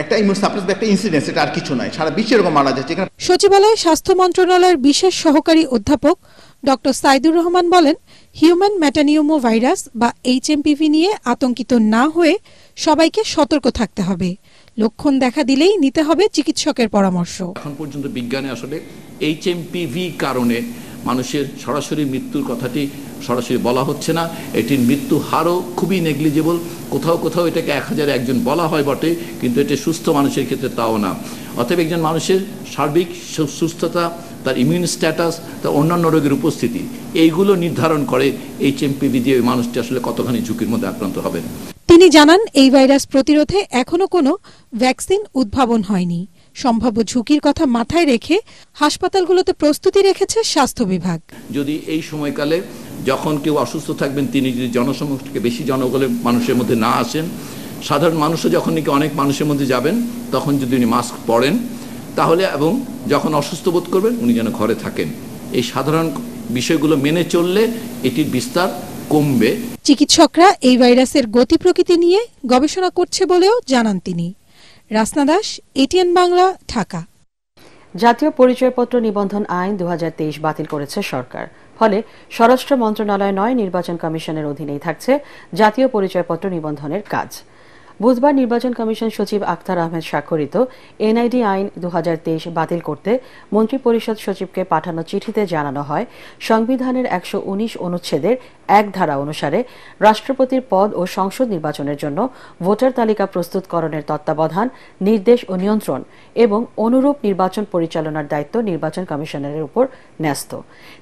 একটা ইমিউন সাপ্রেস একটা ইনসিডেন্স, এটা আর কিছু নয়। সারা বিশ্বে এরকম মারা যাচ্ছে। সচিবালয়ে স্বাস্থ্য মন্ত্রণালয়ের বিশেষ সহকারী অধ্যাপক ডক্টর সাইদুর রহমান বলেন, হিউম্যান মেটানিউমো ভাইরাস বা HMPV নিয়ে আতঙ্কিত না হয়ে সবাইকে সতর্ক থাকতে হবে। লক্ষণ দেখা দিলেই নিতে হবে চিকিৎসকের পরামর্শ। এখন পর্যন্ত বিজ্ঞানে আসলে HMPV কারণে মানুষের সরাসরি মৃত্যুর কথাটি সরাসরি বলা হচ্ছে না। এটির মৃত্যু হারও খুবই নেগলিজেবল। কোথাও কোথাও এটাকে 1000-এ একজন বলা হয় বটে, কিন্তু এটা সুস্থ মানুষের ক্ষেত্রে তাও না। অতএব একজন মানুষের সার্বিক সুস্থতা, তার ইমিউন স্ট্যাটাস, তার অন্যান্য রোগের উপস্থিতি, এইগুলো নির্ধারণ করে HMPV দিয়ে ওই মানুষটি আসলে কতখানি ঝুঁকির মধ্যে আক্রান্ত হবেন। তিনি জানান, এই ভাইরাস প্রতিরোধে এখনো কোনো ভ্যাকসিন উদ্ভাবন হয়নি। সম্ভাব্য ঝুঁকির কথা মাথায় রেখে হাসপাতালগুলোতে প্রস্তুতি রেখেছে স্বাস্থ্য বিভাগ। যদি এই সময়কালে যখন কেউ অসুস্থ থাকবেন, তিনি যদি জনসমক্ষে বেশি জনগণের মানুষের মধ্যে না আসেন, সাধারণ মানুষও যখন নাকি অনেক মানুষের মধ্যে যাবেন, তখন যদি উনি মাস্ক পরেন তাহলে, এবং যখন অসুস্থ বোধ করবেন উনি যেন ঘরে থাকেন। এই সাধারণ বিষয়গুলো মেনে চললে এটির বিস্তার কমবে। চিকিৎসকরা এই ভাইরাসের গতি প্রকৃতি নিয়ে গবেষণা করছে বলেও জানান তিনি। রাসনা দাস, এটিএন বাংলা, ঢাকা। জাতীয় পরিচয়পত্র নিবন্ধন আইন 2023 বাতিল করেছে সরকার। ফলে স্বরাষ্ট্র মন্ত্রণালয় নয়, নির্বাচন কমিশনের অধীনেই থাকছে জাতীয় পরিচয়পত্র নিবন্ধনের কাজ। বুধবার নির্বাচন কমিশন সচিব আখতার আহমেদ স্বাক্ষরিত এনআইডি আইন 2023 বাতিল করতে মন্ত্রিপরিষদ সচিবকে পাঠানো চিঠিতে জানানো হয়, সংবিধানের 119 অনুচ্ছেদের 1 ধারা অনুসারে রাষ্ট্রপতির পদ ও সংসদ নির্বাচনের জন্য ভোটার তালিকা প্রস্তুতকরণের তত্ত্বাবধান, নির্দেশ ও নিয়ন্ত্রণ এবং অনুরূপ নির্বাচন পরিচালনার দায়িত্ব নির্বাচন কমিশনারের উপর ন্যস্ত।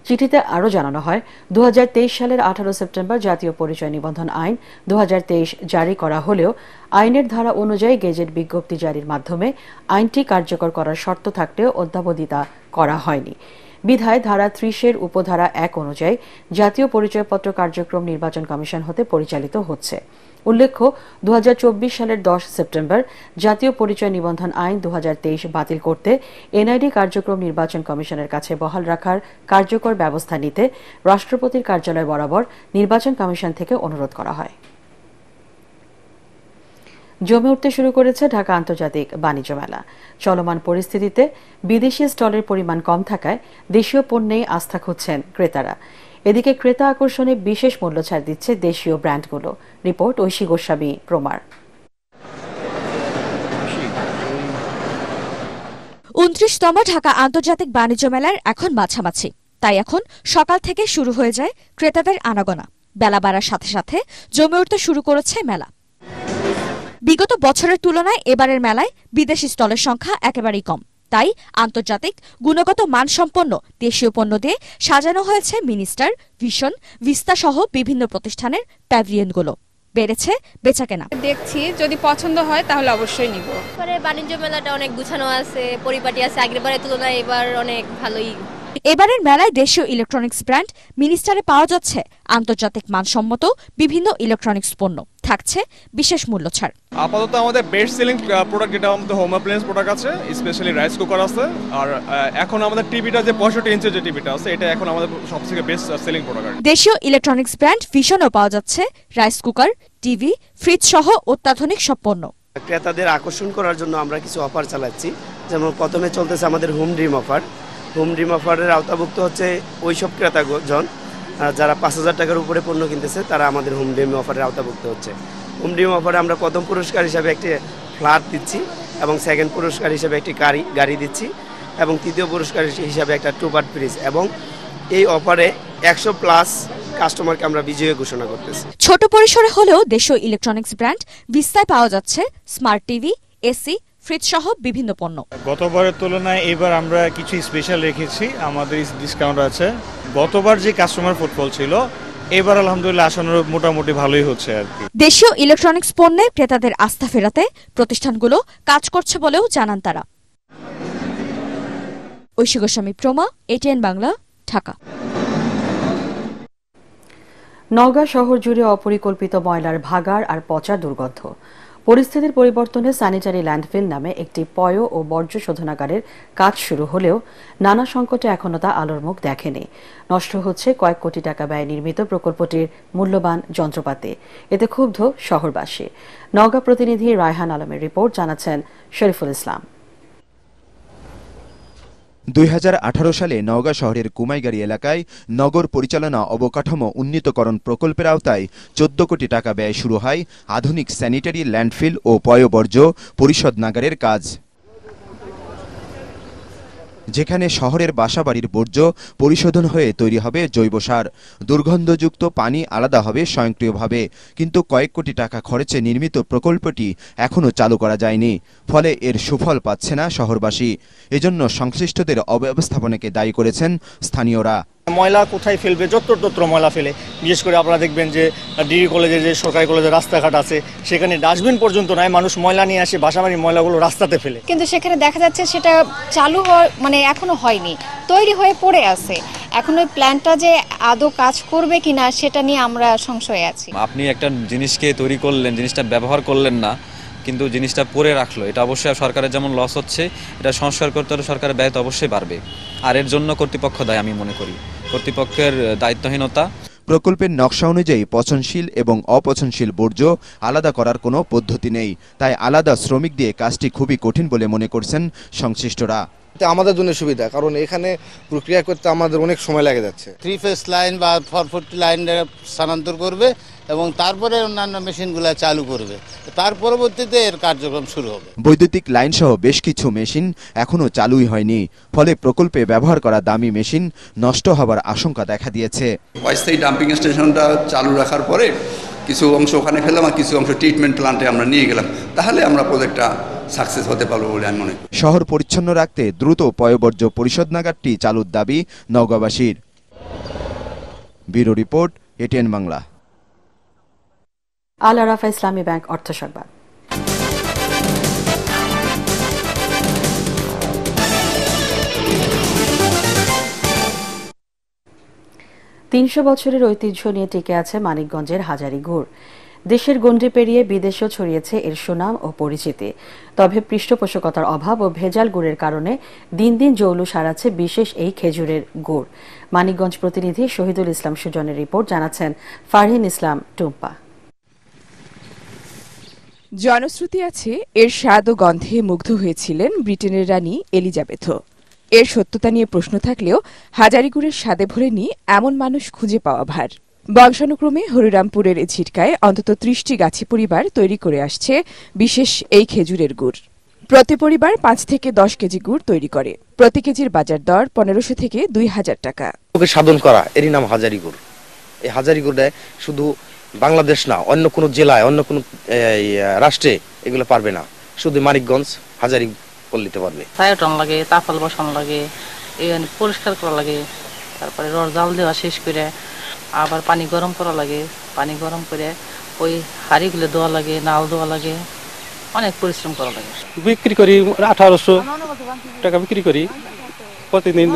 চিঠিতে আরও জানানো হয়, 2023 সালের 18 সেপ্টেম্বর জাতীয় পরিচয় নিবন্ধন আইন 2023 জারি করা হলেও আইনের ধারা অনুযায়ী গেজেট বিজ্ঞপ্তি জারির মাধ্যমে আইনটি কার্যকর করার শর্ত থাকলেও অদ্যাবধি করা হয়নি। বিধায় ধারা 30-এর উপধারা 1 অনুযায়ী জাতীয় পরিচয়পত্র কার্যক্রম নির্বাচন কমিশন হতে পরিচালিত হচ্ছে। উল্লেখ্য, 2024 সালের 10 সেপ্টেম্বর জাতীয় পরিচয় নিবন্ধন আইন 2023 বাতিল করতে এনআইডি কার্যক্রম নির্বাচন কমিশনের কাছে বহাল রাখার কার্যকর ব্যবস্থা নিতে রাষ্ট্রপতির কার্যালয় বরাবর নির্বাচন কমিশন থেকে অনুরোধ করা হয়। জমে উঠতে শুরু করেছে ঢাকা আন্তর্জাতিক বাণিজ্য মেলা। চলমান পরিস্থিতিতে বিদেশি স্টলের পরিমাণ কম থাকায় দেশীয় পণ্যে আস্থা খুঁজছেন ক্রেতারা। এদিকে ক্রেতা আকর্ষণে বিশেষ মূল্য ছাড় দিচ্ছে দেশীয় ব্র্যান্ডগুলো। রিপোর্ট ঐশী গোস্বামী প্রমার। 29তম ঢাকা আন্তর্জাতিক বাণিজ্য মেলার এখন মাঝামাঝি, তাই এখন সকাল থেকে শুরু হয়ে যায় ক্রেতাদের আনাগোনা। বেলা বাড়ার সাথে সাথে জমে উঠতে শুরু করেছে মেলা। বিগত বছরের তুলনায় এবারের মেলায় বিদেশি স্টলের সংখ্যা একেবারেই কম, তাই আন্তর্জাতিক গুণগত মানসম্পন্ন দেশীয় পণ্য দিয়ে সাজানো হয়েছে মিনিস্টার, ভিশন, ভিস্তা সহ বিভিন্ন প্রতিষ্ঠানের প্যাভিলিয়নগুলো। বেড়েছে বেচাকেনা। দেখছি যদি পছন্দ হয় তাহলে অবশ্যই নিব। বাণিজ্য মেলাটা অনেক গুছানো আছে, পরিপাটি আছে, আগেরবারের তুলনায় এবার অনেক ভালোই। এবারের মেলায় দেশীয় ইলেকট্রনিক্স ব্র্যান্ড মিনিস্টারে পাওয়া যাচ্ছে আন্তর্জাতিক মানসম্মত বিভিন্ন ইলেকট্রনিক্স পণ্য, থাকছে বিশেষ মূল্য ছাড়। আপাতত আমাদের বেস্ট সেলিং প্রোডাক্ট যেটা আমাদের হোম অ্যাপ্লায়েন্স প্রোডাক্ট আছে, স্পেশালি রাইস কুকার আছে, আর এখন আমাদের টিভিটা যে 65 ইঞ্চের যে টিভিটা আছে, এটা এখন আমাদের সবথেকে বেস্ট সেলিং প্রোডাক্ট। দেশীয় ইলেকট্রনিক্স ব্র্যান্ড ভিশনও পাওয়া যাচ্ছে রাইস কুকার, টিভি, ফ্রিজ সহ অত্যাধুনিক সব পণ্য। ক্রেতাদের আকর্ষণ করার জন্য আমরা কিছু অফার চালাচ্ছি, যেমন প্রথমে চলতেছে আমাদের home dream offer. Home dream অফারের আওতাভুক্ত হচ্ছে ওইসব ক্রেতাজন যারা 5000 টাকার উপরে পণ্য কিনতেছে, তারা আমাদের হোম ড্রিম অফারের আওতাভুক্ত হচ্ছে। হোম ড্রিম অফারে আমরা প্রথম পুরস্কার হিসাবে একটি ফ্ল্যাট দিচ্ছি, এবং সেকেন্ড পুরস্কার হিসাবে একটি গাড়ি দিচ্ছি, এবং তৃতীয় পুরস্কার হিসাবে একটা টুপার ফ্রিজ। এবং এই অফারে 100+ কাস্টমারকে আমরা বিজয়ী ঘোষণা করতেছি। ছোট পরিসরে হলেও দেশীয় ইলেকট্রনিক্স ব্র্যান্ড ভিস্তায় পাওয়া যাচ্ছে স্মার্ট টিভি, এসি, ফ্রিজ সহ বিভিন্ন পণ্য। গতবারের তুলনায় এবার আমরা কিছু স্পেশাল রেখেছি, আমাদের ডিসকাউন্ট আছে। গতবার যে কাস্টমার ফুটফল ছিল, এবার আলহামদুলিল্লাহ আশানুরূপ মোটামুটি ভালোই হচ্ছে আর কি। দেশীয় ইলেকট্রনিক্স পণ্যে ক্রেতাদের আস্থা ফেরাতে প্রতিষ্ঠানগুলো কাজ করছে বলেও জানান তারা। ঐশী গোস্বামী প্রমা, এটিএন বাংলা, ঢাকা। নওগাঁ শহর জুড়ে অপরিকল্পিত ময়লার ভাগাড় আর পচা দুর্গন্ধ। পরিস্থিতির পরিবর্তনে স্যানিটারি ল্যান্ডফিল নামে একটি পয় ও বর্জ্য শোধনাগারের কাজ শুরু হলেও নানা সংকটে এখনো তা আলোর মুখ দেখেনি। নষ্ট হচ্ছে কয়েক কোটি টাকা ব্যয়ে নির্মিত প্রকল্পটির মূল্যবান যন্ত্রপাতি। এতে ক্ষুব্ধ শহরবাসী। নওগাঁ প্রতিনিধি রায়হান আলমের রিপোর্ট, জানাচ্ছেন শরীফুল ইসলাম। 2018 সালে নওগাঁ শহরের কুমাইগাড়ি এলাকায় নগর পরিচালনা অবকাঠামো উন্নীতকরণ প্রকল্পের আওতায় 14 কোটি টাকা ব্যয়ে শুরু হয় আধুনিক স্যানিটারি ল্যান্ডফিল ও পয়ঃবর্জ্য পরিশোধনাগারের কাজ, যেখানে শহরের বাসাবাড়ির বর্জ্য পরিশোধন হয়ে তৈরি হবে জৈব সার। দুর্গন্ধযুক্ত পানি আলাদা হবে স্বয়ংক্রিয়ভাবে, কিন্তু কয়েক কোটি টাকা খরচে নির্মিত প্রকল্পটি এখনও চালু করা যায়নি। ফলে এর সুফল পাচ্ছে না শহরবাসী। এজন্য সংশ্লিষ্টদের অব্যবস্থাপনাকে দায়ী করেছেন স্থানীয়রা। ময়লা কোথায় ফেলবে, যত্রতত্র ময়লা ফেলে। বিশেষ করে আপনারা দেখবেন যে ডিগ্রি কলেজের যে সরকারি কলেজের রাস্তাঘাট আছে, সেখানে ডাস্টবিন পর্যন্ত নাই, মানুষ ময়লা নিয়ে আসে বাসাবাড়ির ময়লাগুলো রাস্তাতে ফেলে। কিন্তু সেখানে দেখা যাচ্ছে সেটা চালু মানে এখনো হয়নি, তৈরি হয়ে পড়ে আছে। এখন ওই প্ল্যানটা যে আদৌ কাজ করবে কিনা সেটা নিয়ে আমরা সংশয়ে আছি। আপনি একটা জিনিসকে তৈরি করলেন, জিনিসটা ব্যবহার করলেন না, কিন্তু জিনিসটা পরে রাখলো, এটা অবশ্যই সরকারের যেমন লস হচ্ছে, এটা সংস্কার করতে হলে সরকারের ব্যয় তো অবশ্যই বাড়বে। আর এর জন্য কর্তৃপক্ষ দায়ী, আমি মনে করি কর্তৃপক্ষের দায়িত্বহীনতা। প্রকল্পের নকশা অনুযায়ী পচনশীল এবং অপচনশীল বর্জ্য আলাদা করার কোনো পদ্ধতি নেই, তাই আলাদা শ্রমিক দিয়ে কাজটি খুবই কঠিন বলে মনে করছেন সংশ্লিষ্টরা। আমাদের জন্য সুবিধা, কারণ এখানে প্রক্রিয়া করতে আমাদের অনেক সময় লেগে যাচ্ছে। 3 ফেজ লাইন বা 440 লাইন স্থানান্তর করবে, এবং তারপরে অন্যান্য মেশিনগুলো চালু করবে, তার পরবর্তীতে এর কার্যক্রম শুরু হবে। বৈদ্যুতিক লাইন সহ বেশ কিছু মেশিন এখনো চালুই হয়নি, ফলে প্রকল্পে ব্যবহার করা দামি মেশিন নষ্ট হবার আশঙ্কা দেখা দিয়েছে। অস্থায়ী ডাম্পিং স্টেশনটা চালু রাখার পরে কিছু অংশ ওখানে ফেললাম আর কিছু অংশ ট্রিটমেন্ট প্ল্যান্টে আমরা নিয়ে গেলাম, তাহলে আমরা প্রজেক্টটা সাকসেস হতে পারবো বলে আমি মনে করি। শহর পরিচ্ছন্ন রাখতে দ্রুত পয়ঃবর্জ্য পরিশোধ নাগারটি চালুর দাবি নওগাঁবাসীর। Bureau report, ATN Bangla. Al Arafah Islami bank অর্থ সংবাদ। তিনশো বছরের ঐতিহ্য নিয়ে টিকে আছে মানিকগঞ্জের হাজারী গুড়। দেশের গণ্ডি পেরিয়ে বিদেশেও ছড়িয়েছে এর সুনাম ও পরিচিতি। তবে পৃষ্ঠপোষকতার অভাব ও ভেজাল গুড়ের কারণে দিন দিন জৌলুস হারাচ্ছে বিশেষ এই খেজুরের গুড়। মানিকগঞ্জ প্রতিনিধি শহীদুল ইসলাম সুজনের রিপোর্ট, জানাচ্ছেন ফারহিন ইসলাম টুম্পা। জনশ্রুতি আছে এর স্বাদ ও গন্ধে মুগ্ধ হয়েছিলেন ব্রিটেনের রানী এলিজাবেথও। এর সত্যতা নিয়ে প্রশ্ন থাকলেও হাজারী গুড়ের স্বাদে ভরেনি এমন মানুষ খুঁজে পাওয়া ভার। বংশানুক্রমে হরিরামপুরের ঝিটকায় অন্তত ৩০টি গাছি পরিবার তৈরি করে আসছে বিশেষ এই খেজুরের গুড়। প্রতি পরিবার ৫ থেকে ১০ কেজি গুড় তৈরি করে। প্রতি কেজির বাজার দর ১৫০০ থেকে ২০০০ টাকা। ওকে সাধন করা এরই নাম হাজারী গুড়। এই হাজারী গুড় শুধু বাংলাদেশ না, অন্য কোনো জেলায়, অন্য কোনো রাষ্ট্রে এগুলো পারবে না, শুধু মানিকগঞ্জ হাজারী পল্লীতে পারবে। ছায়াটন লাগে, তাফাল বসানো লাগে, পরিষ্কার করা লাগে, তারপরে রস জাল দেওয়া শেষ করে আবার পানি গরম করা লাগে, পানি গরম করে ওই হাঁড়িগুলো দেওয়া লাগে, নাল দেওয়া লাগে, অনেক পরিশ্রম করা লাগে। বিক্রি করি ১৮০০ টাকা বিক্রি করি, প্রতিদিন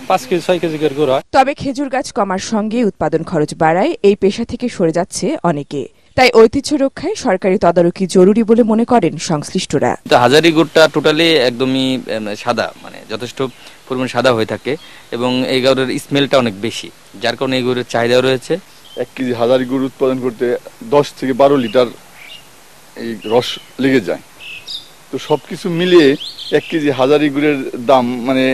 ৫ কেজি ৬ কেজি করে গুড় হয়। তবে খেজুর গাছ কমার সঙ্গে উৎপাদন খরচ বাড়ায় এই পেশা থেকে সরে যাচ্ছে অনেকে। তাই ঐতিহ্য রক্ষায় সরকারি তদারকি জরুরি বলে মনে করেন সংশ্লিষ্টরা। হাজারী গুড়টা টোটালি একদমই সাদা, মানে যথেষ্ট পরিমাণ সাদা হয়ে থাকে এবং এই গুড়ের স্মেলটা অনেক বেশি, যার কারণে এই গুড়ের চাহিদা রয়েছে। ১ কেজি হাজারী গুড় উৎপাদন করতে ১০ থেকে ১২ লিটার এই রস লেগে যায়। তো সবকিছু মিলিয়ে ১ কেজি হাজারী গুড়ের দাম মানে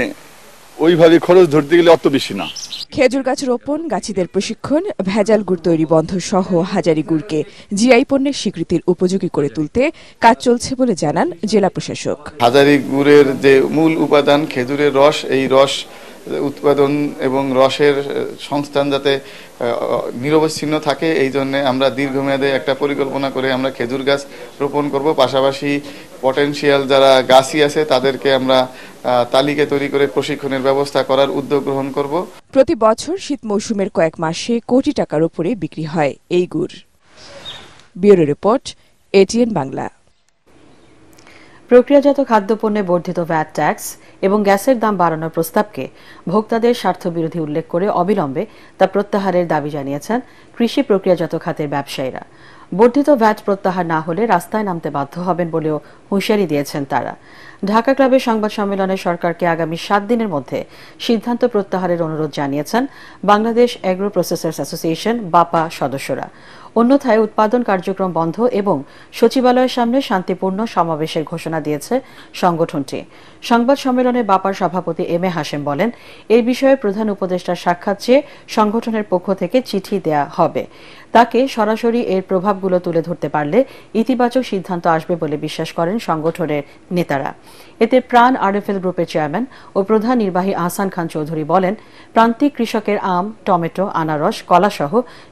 ওইভাবে খরচ ধরতে গেলে অত বেশি না। খেজুর গাছ রোপণ, গাছিদের প্রশিক্ষণ, ভেজাল গুড় তৈরি বন্ধ সহ হাজারী গুড়কে জিআই পণ্যের স্বীকৃতির উপযোগী করে তুলতে কাজ চলছে বলে জানান জেলা প্রশাসক। হাজারী গুড়ের যে মূল উপাদান খেজুরের রস, এই রস উৎপাদন এবং রসের সংস্থান যাতে নিরবচ্ছিন্ন থাকে, এই জন্য আমরা দীর্ঘমেয়াদে একটা পরিকল্পনা করে আমরা খেজুর গাছ রোপণ করব। পাশাপাশি পটেনশিয়াল যারা গাছই আছে তাদেরকে আমরা তালিকা তৈরি করে প্রশিক্ষণের ব্যবস্থা করার উদ্যোগ গ্রহণ করব। প্রতি বছর শীত মৌসুমের কয়েক মাসে কোটি টাকার উপরে বিক্রি হয় এই গুড়। Bureau report, ATN Bangla. প্রক্রিয়াজাত খাদ্যপণ্যে বর্ধিত ভ্যাট ট্যাক্স এবং গ্যাসের দাম বাড়ানোর প্রস্তাবকে ভোক্তাদের স্বার্থবিরোধী উল্লেখ করে অবিলম্বে তা প্রত্যাহারের দাবি জানিয়েছেন কৃষি প্রক্রিয়াজাত খাতের ব্যবসায়ীরা। বর্ধিত ভ্যাট প্রত্যাহার না হলে রাস্তায় নামতে বাধ্য হবেন বলেও হুঁশিয়ারি দিয়েছেন তারা। ঢাকা ক্লাবের সংবাদ সম্মেলনে সরকারকে আগামী ৭ দিনের মধ্যে সিদ্ধান্ত প্রত্যাহারের অনুরোধ জানিয়েছেন বাংলাদেশ এগ্রো প্রসেসার্স অ্যাসোসিয়েশন বাপা সদস্যরা। অন্যথায় উৎপাদন কার্যক্রম বন্ধ এবং সচিবালয়ের সামনে শান্তিপূর্ণ সমাবেশের ঘোষণা দিয়েছে সংগঠনটি। সংবাদ সম্মেলনে বাপার সভাপতি এম এ হাশেম বলেন, এই বিষয়ে প্রধান উপদেষ্টার সাক্ষাৎ চেয়ে সংগঠনের পক্ষ থেকে চিঠি দেয়া হবে। তাকে সরাসরি এর প্রভাবগুলো তুলে ধরতে পারলে ইতিবাচক সিদ্ধান্ত আসবে বলে বিশ্বাস করেন সংগঠনের নেতারা। এতে প্রাণ আরএফএল গ্রুপের চেয়ারম্যান ও প্রধান নির্বাহী আহসান খান চৌধুরী বলেন, প্রান্তিক কৃষকের আম, টমেটো, আনারস, কলাসহ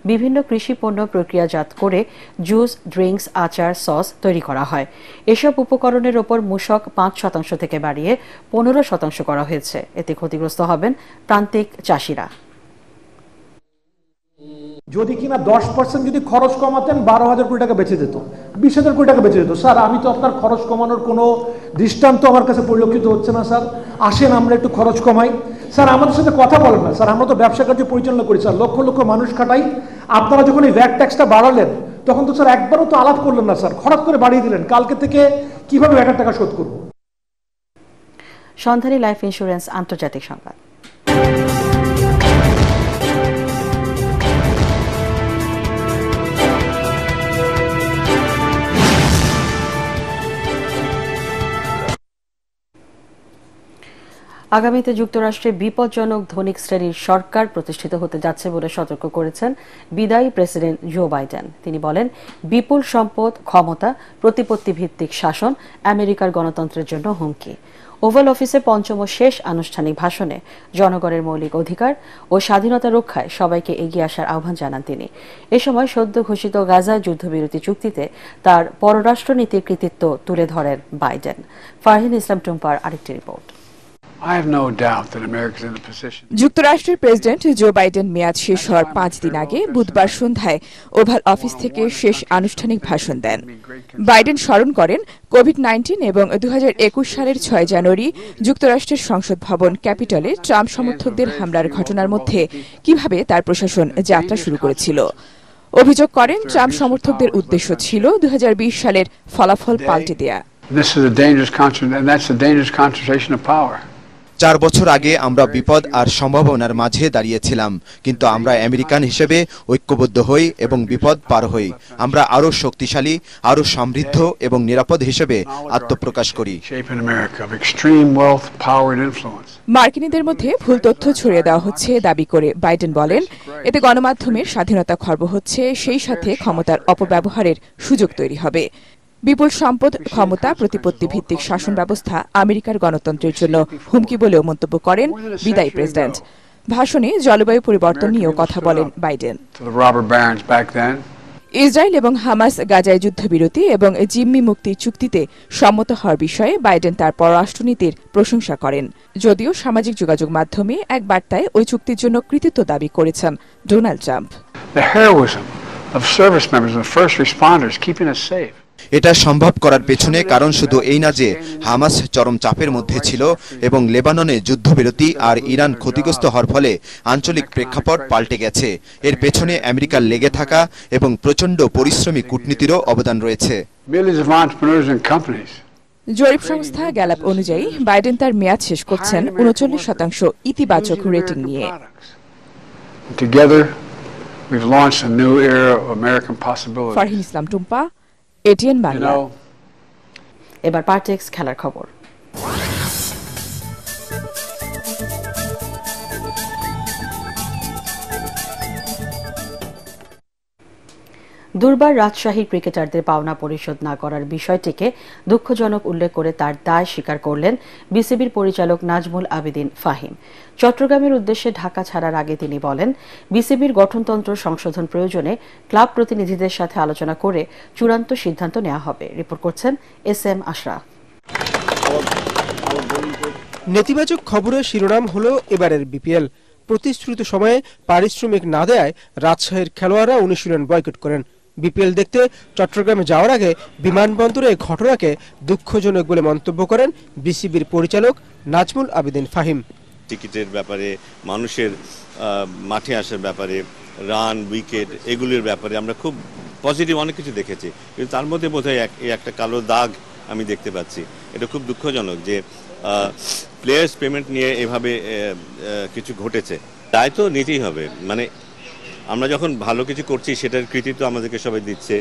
বিভিন্ন কৃষি পণ্য প্রক্রিয়াজাত করে জুস, ড্রিঙ্কস, আচার, সস তৈরি করা হয়। এসব উপকরণের ওপর মূসক ৫% থেকে বাড়িয়ে ১৫% করা হয়েছে। এতে ক্ষতিগ্রস্ত হবেন প্রান্তিক চাষিরা। যদি কিনা 10% যদি খরচ কমাতেন 12,000 কোটি টাকা বেঁচে যেত, 20,000 কোটি টাকা বেঁচে যেত। স্যার, আমি তো আপনার খরচ কমানোর কোনো দৃষ্টান্ত আমার কাছে পরিলক্ষিত হচ্ছে না। স্যার, আসেন আমরা একটু খরচ কমাই। স্যার, আমাদের সাথে কথা বলেন না। স্যার, আমরা তো ব্যবসা কার্য পরিচালনা করি। স্যার, লক্ষ লক্ষ মানুষ খাটাই। আপনারা যখন এই ভ্যাট ট্যাক্সটা বাড়ালেন তখন তো স্যার একবারও তো আলাপ করলেন না। স্যার, হঠাৎ করে বাড়িয়ে দিলেন। কালকে থেকে কিভাবে ভ্যাটের টাকা শোধ করব? সন্ধানী লাইফ ইন্স্যুরেন্স আন্তর্জাতিক সংবাদ। আগামীতে যুক্তরাষ্ট্রে বিপজ্জনক ধনিক শ্রেণীর সরকার প্রতিষ্ঠিত হতে যাচ্ছে বলে সতর্ক করেছেন বিদায়ী প্রেসিডেন্ট জো বাইডেন। তিনি বলেন, বিপুল সম্পদ, ক্ষমতা, প্রতিপত্তি ভিত্তিক শাসন আমেরিকার গণতন্ত্রের জন্য হুমকি। ওভাল অফিসে পঞ্চম ও শেষ আনুষ্ঠানিক ভাষণে জনগণের মৌলিক অধিকার ও স্বাধীনতা রক্ষায় সবাইকে এগিয়ে আসার আহ্বান জানান তিনি। এ সময় সদ্য ঘোষিত গাজা যুদ্ধবিরতি চুক্তিতে তার পররাষ্ট্রনীতির কৃতিত্ব তুলে ধরেন বাইডেন। ফারহিন ইসলাম টুম্পার আরেকটি রিপোর্ট। যুক্তরাষ্ট্রের প্রেসিডেন্ট জো বাইডেন মেয়াদ শেষ হওয়ার 5 দিন আগে বুধবার সন্ধ্যায় ওভাল অফিস থেকে শেষ আনুষ্ঠানিক ভাষণ দেন। বাইডেন স্মরণ করেন কোভিড-19 এবং 2021 সালের 6 জানুয়ারি যুক্তরাষ্ট্রের সংসদ ভবন ক্যাপিটলে ট্রাম্প সমর্থকদের হামলার ঘটনার মধ্যে কিভাবে তার প্রশাসন যাত্রা শুরু করেছিল। অভিযোগ করেন, ট্রাম্প সমর্থকদের উদ্দেশ্য ছিল 2020 সালের ফলাফল পাল্টে দেয়া। 4 বছর আগে আমরা বিপদ আর সম্ভাবনার মাঝে দাঁড়িয়েছিলাম, কিন্তু আমরা আমেরিকান হিসেবে ঐক্যবদ্ধ হই এবং বিপদ পার হই। আমরা আরো শক্তিশালী, আরো সমৃদ্ধ এবং নিরাপদ হিসেবে আত্মপ্রকাশ করি। মার্কিনীদের মধ্যে ভুল তথ্য ছড়িয়ে দেওয়া হচ্ছে দাবি করে বাইডেন বলেন, এতে গণমাধ্যমের স্বাধীনতা খর্ব হচ্ছে, সেই সাথে ক্ষমতার অপব্যবহারের সুযোগ তৈরি হবে। বিপুল সম্পদ, ক্ষমতা, প্রতিপত্তি ভিত্তিক শাসন ব্যবস্থা আমেরিকার গণতন্ত্রের জন্য হুমকি বলেও মন্তব্য করেন বিদায়ী প্রেসিডেন্ট। ভাষণে জলবায়ু পরিবর্তন নিয়েও কথা বলেন বাইডেন। ইসরায়েল এবং হামাস গাজায় যুদ্ধবিরতি এবং জিম্মি মুক্তি চুক্তিতে সম্মত হওয়ার বিষয়ে বাইডেন তার পররাষ্ট্রনীতির প্রশংসা করেন। যদিও সামাজিক যোগাযোগ মাধ্যমে এক বার্তায় ওই চুক্তির জন্য কৃতিত্ব দাবি করেছেন ডোনাল্ড ট্রাম্প। এটা সম্ভব করার পেছনে কারণ শুধু এই না যে হামাস চরম চাপের মধ্যে ছিল এবং লেবাননে যুদ্ধবিরতি আর ইরান ক্ষতিগ্রস্ত হওয়ার ফলে আঞ্চলিক প্রেক্ষাপট পাল্টে গেছে। এর পেছনে আমেরিকার লেগে থাকা এবং প্রচণ্ড পরিশ্রমী কূটনীতিরও অবদান রয়েছে। জরিপ সংস্থা গ্যালাপ অনুযায়ী বাইডেন তার মেয়াদ শেষ করছেন 39% ইতিবাচক রেটিং নিয়ে। ফারহিন ইসলাম টুম্পা, এটিএন বাংলা। এবার পার্টেক্স খেলার খবর। দুর্বার রাজশাহীর ক্রিকেটারদের পাওনা পরিশোধ না করার বিষয়টিকে দুঃখজনক উল্লেখ করে তার দায় স্বীকার করলেন বিসিবির পরিচালক নাজমুল আবেদিন ফাহিম। চট্টগ্রামের উদ্দেশ্যে ঢাকা ছাড়ার আগে তিনি বলেন, বিসিবির গঠনতন্ত্র সংশোধন প্রয়োজনে ক্লাব প্রতিনিধিদের সাথে আলোচনা করে চূড়ান্ত সিদ্ধান্ত নেওয়া হবে। রিপোর্ট করছেন SM আশরাফ। নেতিবাচক খবরের শিরোনাম হলো এবারের বিপিএল। প্রতিশ্রুত সময়ে পারিশ্রমিক না দেয়ায় রাজশাহীর খেলোয়াড়রা অনুশীলন বয়কট করেন। বিপিএল দেখতে চট্টগ্রামে যাওয়ার আগে বিমানবন্দরে এই ঘটনাকে দুঃখজনক বলে মন্তব্য করেন বিসিবির পরিচালক নাজমুল আবেদিন ফাহিম। টিকিটের ব্যাপারে, মানুষের মাঠে আসার ব্যাপারে, রান, উইকেট, এগুলির ব্যাপারে আমরা খুব পজিটিভ অনেক কিছু দেখেছি, কিন্তু তার মধ্যে বোধহয় একটা কালো দাগ আমি দেখতে পাচ্ছি। এটা খুব দুঃখজনক যে প্লেয়ার্স পেমেন্ট নিয়ে এভাবে কিছু ঘটেছে। দায় তো নিতেই হবে, মানে আমরা যখন ভালো কিছু করছি সেটার কৃতিত্ব আমাদেরকে সবাই দিচ্ছে,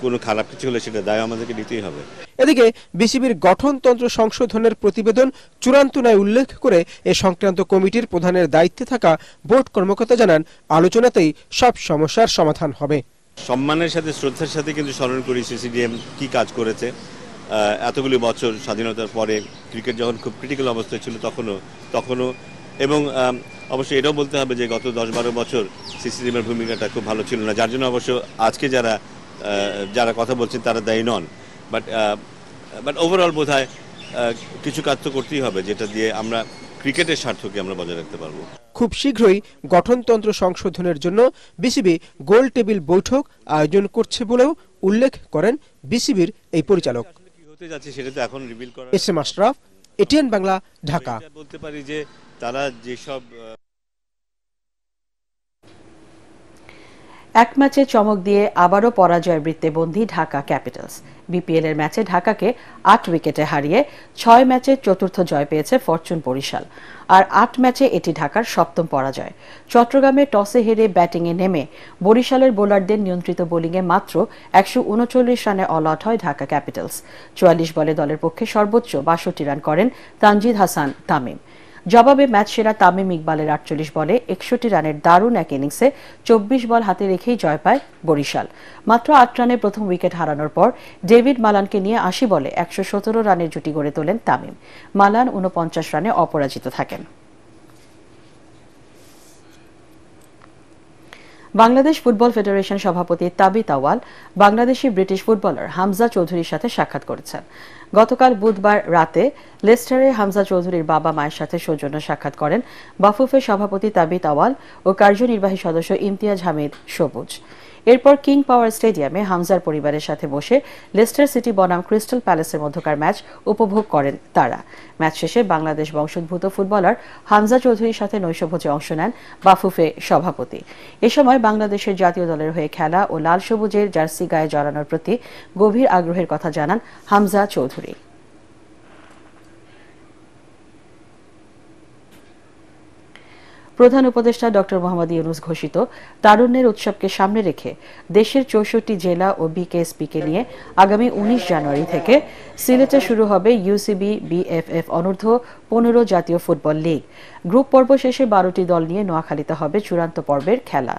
কোনো খারাপ কিছু হলে সেটা দায় আমাদেরকে নিতেই হবে। এদিকে বিসিবির গঠনতন্ত্র সংশোধনের প্রতিবেদন চূড়ান্ত নয় উল্লেখ করে এ সংক্রান্ত কমিটির প্রধানের দায়িত্বে থাকা বোর্ড কর্মকর্তা জানান, আলোচনাতেই সব সমস্যার সমাধান হবে। সম্মানের সাথে, শ্রদ্ধার সাথে কিন্তু স্মরণ করি সিসিডিএম কি কাজ করেছে এতগুলি বছর স্বাধীনতার পরে। ক্রিকেট যখন খুব ক্রিটিক্যাল অবস্থায় ছিল তখনও এবং অবশ্যই এটাও বলতে হবে যে গত 10-12 বছর সিসিডিএমের ভূমিকাটা খুব ভালো ছিল না, যার জন্য অবশ্য আজকে যারা কথা বলছেন তারা দায়ী নন। বাট ওভারঅল বোধহয় কিছু কাজ তো করতেই হবে, যেটা দিয়ে আমরা ক্রিকেটের স্বার্থকে আমরা বজায় রাখতে পারবো। খুব শীঘ্রই গঠনতন্ত্র সংশোধনের জন্য বিসিবি গোল টেবিল বৈঠক আয়োজন করছে বলেও উল্লেখ করেন বিসিবির এই পরিচালক। SM Ashraf, ATN Bangla, Dhaka. বলতে পারি যে তারা যেসব এক ম্যাচে চমক দিয়ে আবারও পরাজয়ের বৃত্তে বন্দী ঢাকা ক্যাপিটালস। বিপিএল এর ম্যাচে ঢাকাকে ৮ উইকেটে হারিয়ে ৬ ম্যাচে চতুর্থ জয় পেয়েছে ফরচুন বরিশাল। আর ৮ ম্যাচে এটি ঢাকার সপ্তম পরাজয়। চট্টগ্রামে টসে হেরে ব্যাটিংয়ে নেমে বরিশালের বোলারদের নিয়ন্ত্রিত বোলিংয়ে মাত্র ১৩৯ রানে অল আউট হয় ঢাকা ক্যাপিটালস। ৪৪ বলে দলের পক্ষে সর্বোচ্চ ৬২ রান করেন তানজিদ হাসান তামিম। জবাবে ম্যাচ সেরা তামিম ইকবালের ৪৮ বলে ৬১ রানের দারুণ এক ইনিংসে ২৪ বল হাতে রেখেই জয় পায় বরিশাল। মাত্র ৮ রানে প্রথম উইকেট হারানোর পর ডেভিড মালানকে নিয়ে ৮০ বলে ১১৭ রানের জুটি গড়ে তোলেন তামিম। মালান ৪৯ রানে অপরাজিত থাকেন। বাংলাদেশ ফুটবল ফেডারেশন সভাপতি তাবিত আওয়াল বাংলাদেশি ব্রিটিশ ফুটবলার হামজা চৌধুরীর সাথে সাক্ষাৎ করেছেন। গতকাল বুধবার রাতে লেস্টারে হামজা চৌধুরীর বাবা মায়ের সাথে সৌজন্য সাক্ষাৎ করেন বাফুফের সভাপতি তাবিত আওয়াল ও কার্যনির্বাহী সদস্য ইমতিয়াজ হামিদ সবুজ। এরপর কিং পাওয়ার স্টেডিয়ামে হামজার পরিবারের সাথে বসে লেস্টার সিটি বনাম ক্রিস্টাল প্যালেসের মধ্যকার ম্যাচ উপভোগ করেন তারা। ম্যাচ শেষে বাংলাদেশ বংশোদ্ভূত ফুটবলার হামজা চৌধুরীর সাথে নৈশভোজে অংশ নেন বাফুফে সভাপতি। এ সময় বাংলাদেশের জাতীয় দলের হয়ে খেলা ও লাল সবুজের জার্সি গায়ে জড়ানোর প্রতি গভীর আগ্রহের কথা জানান হামজা চৌধুরী। প্রধান উপদেষ্টা ড মোহাম্মদ ইউনূস ঘোষিত তারুণ্যের উৎসবকে সামনে রেখে দেশের ৬৪ জেলা ও বিকেএসপিকে নিয়ে আগামী ১৯ জানুয়ারি থেকে সিলেটে শুরু হবে ইউসিবি বিএফএফ অনূর্ধ্ব ১৫ জাতীয় ফুটবল লীগ। গ্রুপ পর্ব শেষে ১২টি দল নিয়ে নোয়াখালীতে হবে চূড়ান্ত পর্বের খেলা।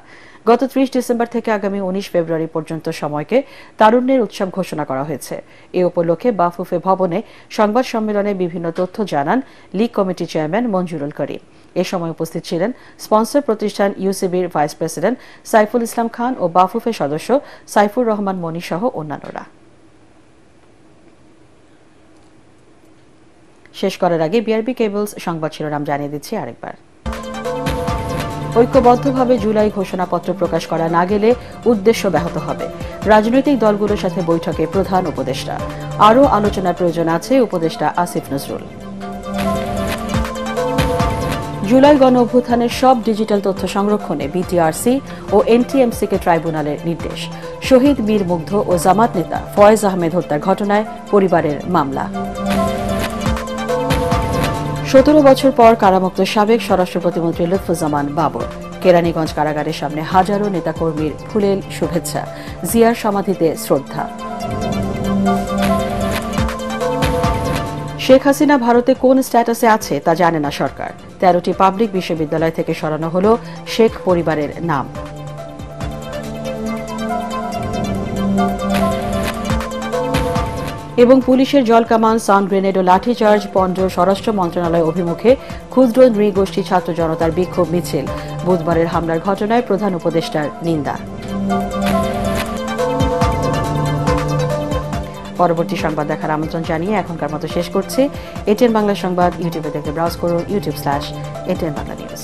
গত ৩০ ডিসেম্বর থেকে আগামী ১৯ ফেব্রুয়ারি পর্যন্ত সময়কে তারুণ্যের উৎসব ঘোষণা করা হয়েছে। এ উপলক্ষে বাফুফে ভবনে সংবাদ সম্মেলনে বিভিন্ন তথ্য জানান লীগ কমিটি চেয়ারম্যান মঞ্জুরুল করিম। এ সময় উপস্থিত ছিলেন স্পন্সর প্রতিষ্ঠান ইউসিবির ভাইস প্রেসিডেন্ট সাইফুল ইসলাম খান ও বাফুফে সদস্য সাইফুর রহমান মনি সহ অন্যান্যরা। শেষ করার আগে বিআরবি কেবলস সংবাদ শিরোনাম জানিয়ে দিচ্ছি আরেকবার। ঐক্যবদ্ধভাবে জুলাই ঘোষণাপত্র প্রকাশ করা না গেলে উদ্দেশ্য ব্যাহত হবে। রাজনৈতিক দলগুলোর সাথে বৈঠকে প্রধান উপদেষ্টা। আরও আলোচনার প্রয়োজন আছে উপদেষ্টা আসিফ নজরুল। জুলাই গণ অভ্যুত্থানের সব ডিজিটাল তথ্য সংরক্ষণে বিটিআরসি ও এনটিএমসিকে ট্রাইব্যুনালের নির্দেশ। শহীদ মীর মুগ্ধ ও জামাত নেতা ফয়েজ আহমেদ হত্যার ঘটনায় পরিবারের মামলা। ১৭ বছর পর কারামুক্ত সাবেক স্বরাষ্ট্র প্রতিমন্ত্রী লুৎফুজ্জামান বাবর। কেরানীগঞ্জ কারাগারের সামনে হাজারো নেতাকর্মীর ফুলেল শুভেচ্ছা, জিয়ার সমাধিতে শ্রদ্ধা। শেখ হাসিনা ভারতে কোন স্ট্যাটাসে আছে তা জানে না সরকার। ১৩টি পাবলিক বিশ্ববিদ্যালয় থেকে সরানো হল শেখ পরিবারের নাম। এবং পুলিশের জলকামান, সাউন্ড গ্রেনেড ও লাঠিচার্জ পণ্ড স্বরাষ্ট্র মন্ত্রণালয় অভিমুখে ক্ষুদ্র নৃগোষ্ঠী ছাত্র জনতার বিক্ষোভ মিছিল। বুধবারের হামলার ঘটনায় প্রধান উপদেষ্টার নিন্দা। পরবর্তী সংবাদ দেখার আমন্ত্রণ জানিয়ে এখনকার মতো শেষ করছি। এটিএন বাংলা সংবাদ ইউটিউবে দেখতে ব্রাউজ করুন youtube/ATN Bangla News।